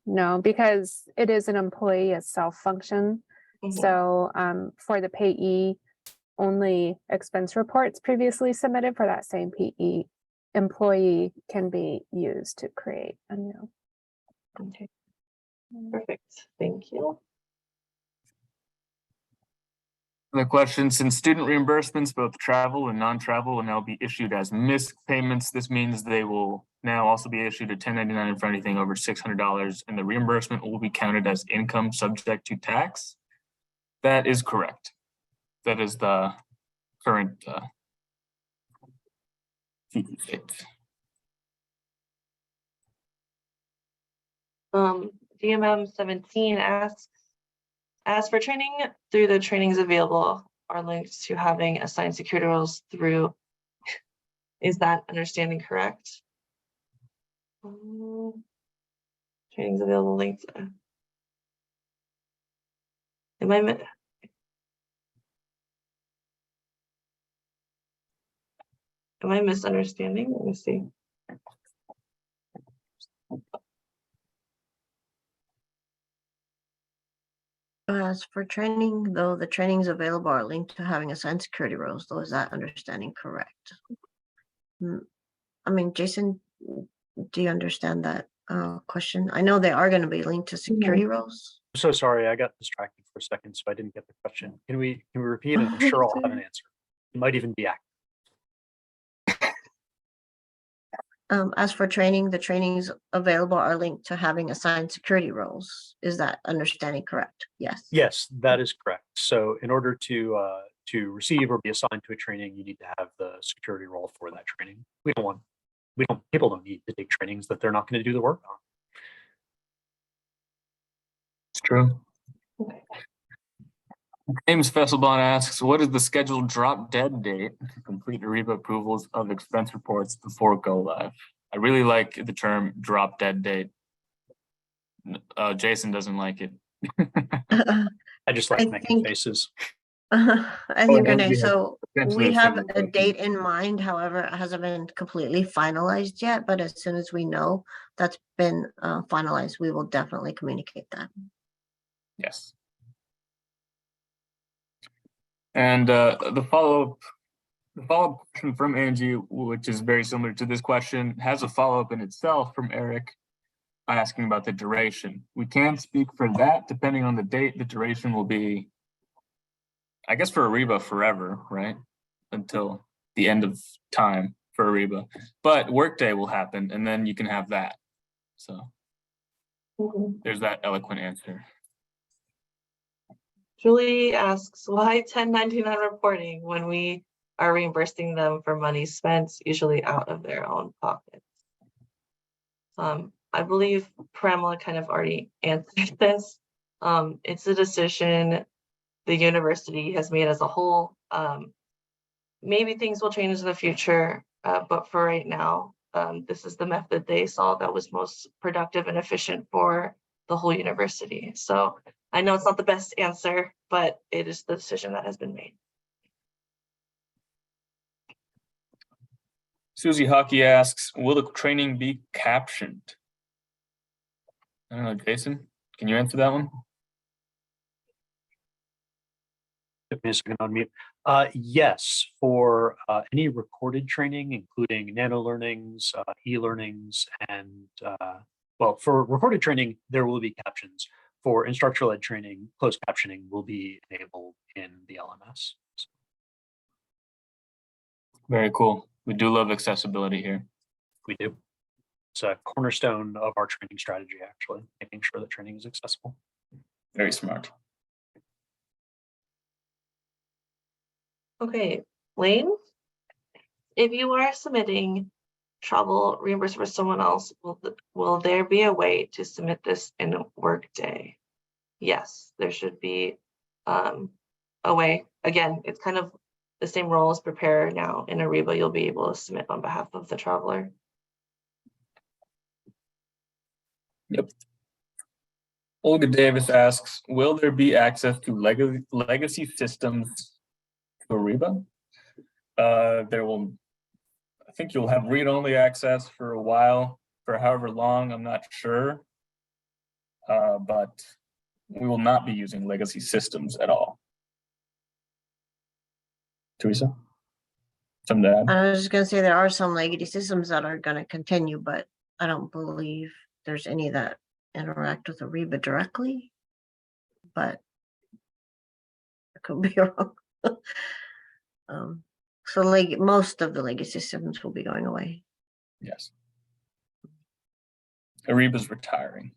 because it is an employee, a self function. Mhm. So for the payee, only expense reports previously submitted for that same PE employee can be used to create a new. Okay, perfect. Thank you. The question, since student reimbursements, both travel and non-travel, will now be issued as missed payments, this means they will now also be issued a 1099 for anything over $600, and the reimbursement will be counted as income subject to tax. That is correct. That is the current state. DMM 17 asks, as for training through the trainings available are links to having assigned security roles through. Is that understanding correct? Trainings available links. Am I misunderstanding? Let me see. As for training, though, the trainings available are linked to having assigned security roles, though, is that understanding correct? I mean, Jason, do you understand that question? I know they are going to be linked to security roles. I'm so sorry, I got distracted for a second, so I didn't get the question. Can we repeat it? I'm sure I'll have an answer. It might even be accurate. As for training, the trainings available are linked to having assigned security roles. Is that understanding correct? Yes. Yes, that is correct. So in order to receive or be assigned to a training, you need to have the security role for that training. People don't need to take trainings that they're not going to do the work on. It's true. James Fesselbaum asks, what is the scheduled drop dead date to complete Ariba approvals of expense reports before go live? I really like the term drop dead date. Jason doesn't like it. I just like I making think- faces. I think, and Renee, we so essentially we a have single a person. date in mind, however, it hasn't been completely finalized yet, but as soon as we know that's been finalized, we will definitely communicate that. Yes. And the follow-up question from Angie, which is very similar to this question, has a follow-up in itself from Eric asking about the duration. We can speak for that. Depending on the date, the duration will be, I guess, for Ariba forever, right? Until the end of time for Ariba. But Workday will happen, and then you can have that. So there's that eloquent answer. Julie asks, why 1099 reporting when we are reimbursing them for money spent usually out of their own pockets? I believe Pramila kind of already answered this. It's a decision the university has made as a whole. Maybe things will change in the future, but for right now, this is the method they saw that was most productive and efficient for the whole university. So I know it's not the best answer, but it is the decision that has been made. Susie Hockey asks, will the training be captioned? I don't know, Jason, can you answer that one? Give me a second on mute. Yes, for any recorded training, including nano learnings, e-learnings, and well, for recorded training, there will be captions. For instructor-led training, closed captioning will be enabled in the LMS. Very cool. We do love accessibility here. We do. It's a cornerstone of our training strategy, actually, making sure that training is accessible. Very smart. Okay, Lane, if you are submitting travel reimbursement for someone else, will there be a way to submit this in a Workday? Yes, there should be a way. Again, it's kind of the same role as preparer now. In Ariba, you'll be able to submit on behalf of the traveler. Yep. Olga Davis asks, will there be access to legacy systems to Ariba? There will, I think you'll have read-only access for a while, for however long, I'm not sure. But we will not be using legacy systems at all. Teresa? Something to add? I was just gonna say there are some legacy systems that are gonna continue, but I don't believe there's any that interact with Ariba directly. But I could be wrong. So like most of the legacy systems will be going away. Yes. Ariba's retiring.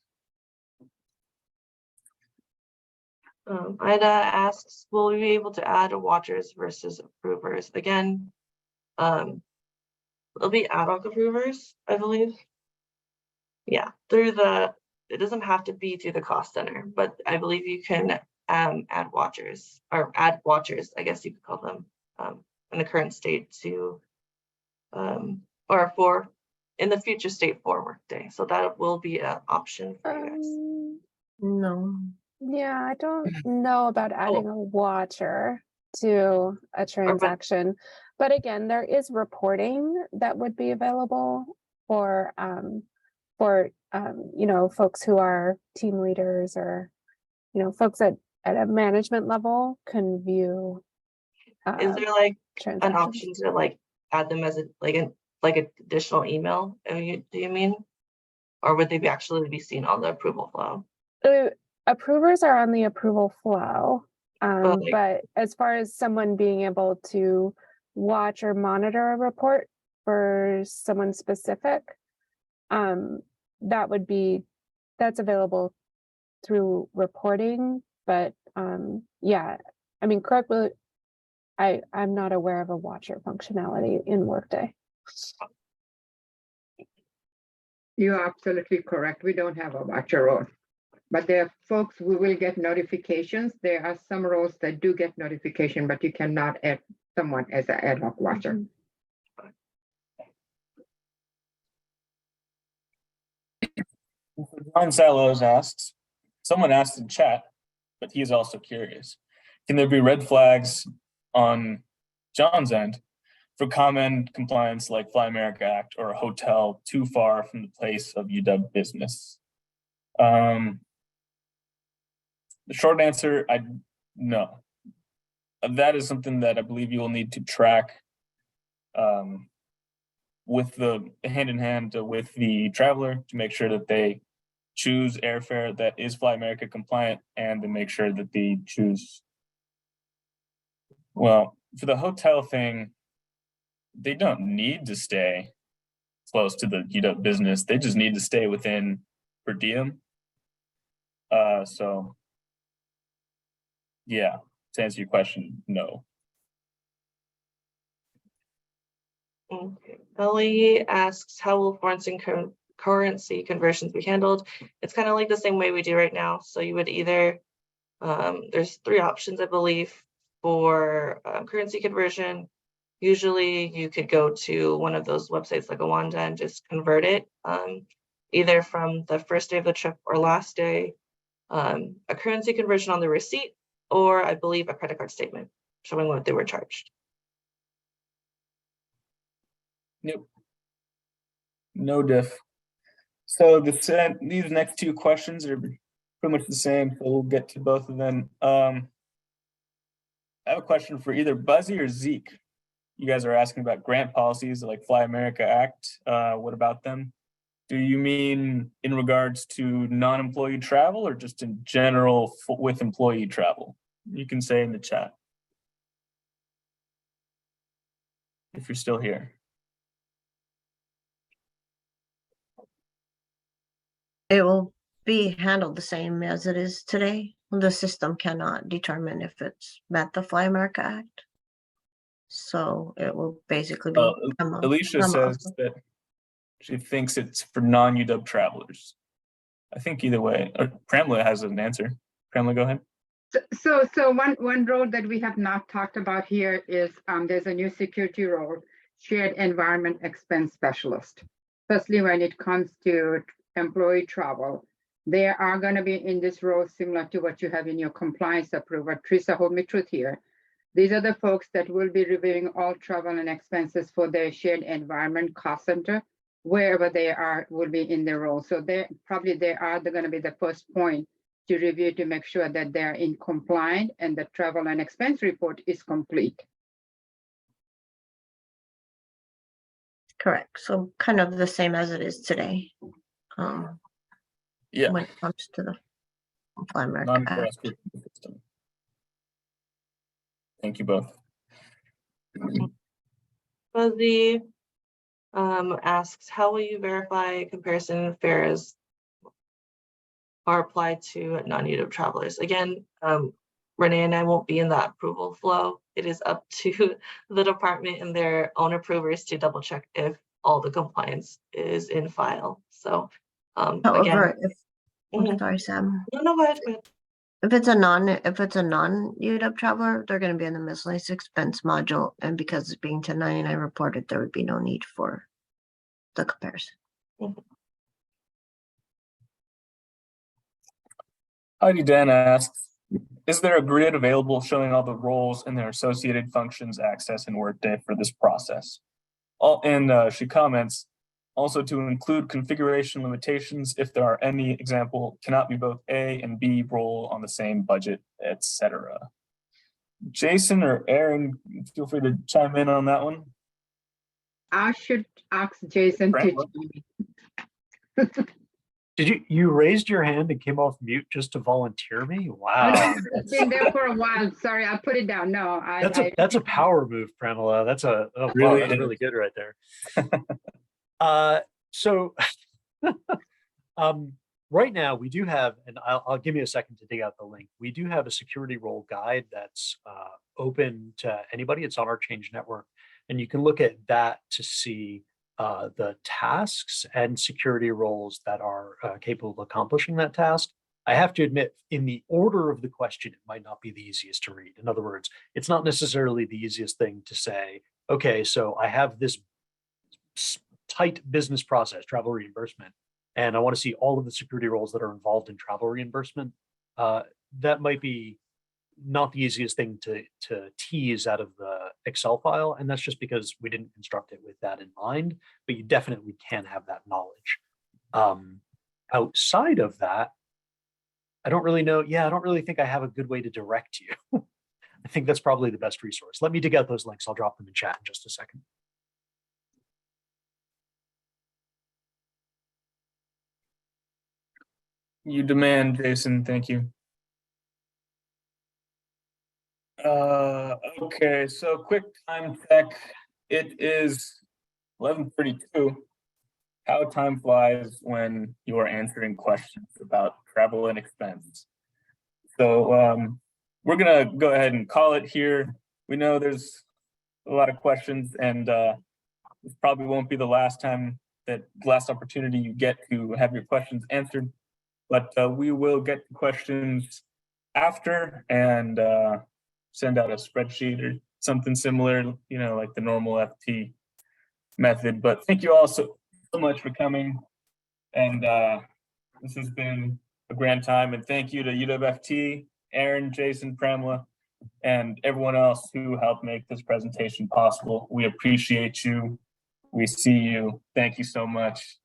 Ida asks, will we be able to add watchers versus approvers? Again, it'll be ad hoc approvers, I believe. Yeah, it doesn't have to be through the cost center, but I believe you can add watchers, I guess you could call them, in the current state to, or for in the future state for Workday. So that will be an option for you guys. No. Yeah, I don't know about adding a watcher to a transaction, but again, there is reporting that would be available for you know, folks who are team leaders or, you know, folks at a management level can view. Is there like an transactions. option to like add them as a like an additional email? Do you mean, or would they actually be seen on the approval flow? Approvers are on the approval flow, But, like- but as far as someone being able to watch or monitor a report for someone specific, that's available through reporting. But yeah, I mean, correctly, I'm not aware of a watcher functionality in Workday. You're absolutely correct. We don't have a watcher role. But there are folks who will get notifications. There are some roles that do get notification, but you cannot add someone as an ad hoc watcher. John Salos asks, someone asked in chat, but he's also curious. Can there be red flags on John's end for common compliance like Fly America Act or a hotel too far from the place of UW business? The short answer, no. That is something that I believe you will need to track with the hand in hand with the traveler to make sure that they choose airfare that is Fly America compliant and to make sure that they choose. Well, for the hotel thing, they don't need to stay close to the UW business. They just need to stay within per diem. So yeah, to answer your question, no. Okay. Ellie asks, how will foreign currency conversions be handled? It's kind of like the same way we do right now. So you would either There's 3 options, I believe, for currency conversion. Usually you could go to one of those websites like Awanda and just convert it, either from the first day of the trip or last day, a currency conversion on the receipt, or I believe a credit card statement showing what they were charged. Yep. No diff. So these next 2 questions are pretty much the same, so we'll get to both of them. I have a question for either Buzzy or Zeke. You guys are asking about grant policies like Fly America Act. What about them? Do you mean in regards to non-employee travel or just in general with employee travel? You can say in the chat if you're still here. It will be handled the same as it is today. The system cannot determine if it's met the Fly America Act. So it will basically be. Alicia says that she thinks it's for non-UW travelers. I think either way, Pramla has an answer. Pramla, go ahead. So one role that we have not talked about here is there's a new security role, shared environment expense specialist. Firstly, when it comes to employee travel, they are going to be in this role similar to what you have in your compliance approval. Teresa, hold me truth here. These are the folks that will be reviewing all travel and expenses for their shared environment cost center, wherever they are, will be in their role. So they're going to be the first point to review to make sure that they're in compliant and the travel and expense report is complete. Correct. So kind of the same as it is today. Yeah. When it comes to the Fly America Act. System. Thank you both. Buzzy asks, how will you verify comparison fares are applied to non-UW travelers? Again, Renee and I won't be in that approval flow. It is up to the department and their own approvers to double check if all the compliance is in file. So However, again, I'm sorry, Sam. no, go ahead. If it's a non-UW traveler, they're going to be in the miscellaneous expense module, and because it's being 1099 reported, there would be no need for the comparison. Heidi Dan asks, is there a grid available showing all the roles and their associated functions access in Workday for this process? She comments, also to include configuration limitations if there are any, example, cannot be both A and B role on the same budget, etc. Jason or Aaron, feel free to chime in on that one. I should ask Jason to. Did you raised your hand and came off mute just to volunteer me? Wow. It's been there for a while. Sorry, I'll put it down. No, that's a power move, Pramila. That's really good right there. So right now we do have, and I'll give you a second to dig out the link. We do have a security role guide that's open to anybody. It's on our Change Network, and you can look at that to see the tasks and security roles that are capable of accomplishing that task. I have to admit, in the order of the question, it might not be the easiest to read. In other words, it's not necessarily the easiest thing to say, okay, so I have this tight business process, travel reimbursement, and I want to see all of the security roles that are involved in travel reimbursement. That might be not the easiest thing to tease out of the Excel file, and that's just because we didn't construct it with that in mind, but you definitely can have that knowledge. Outside of that, I don't really know. Yeah, I don't really think I have a good way to direct you. I think that's probably the best resource. Let me dig out those links. I'll drop them in chat in just a second. You demand, Jason. Thank you. Okay, so quick time check. It is 11:32. How time flies when you are answering questions about travel and expense. So we're gonna go ahead and call it here. We know there's a lot of questions, and this probably won't be the last opportunity you get to have your questions answered, but we will get to questions after and send out a spreadsheet or something similar, you know, like the normal FT method. But thank you all so much for coming. And this has been a grand time. And thank you to UWFT, Aaron, Jason, Pramla, and everyone else who helped make this presentation possible. We appreciate you. We see you. Thank you so much.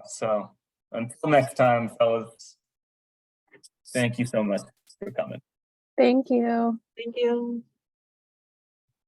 So until next time, fellas, thank you so much for coming. Thank you. Thank you.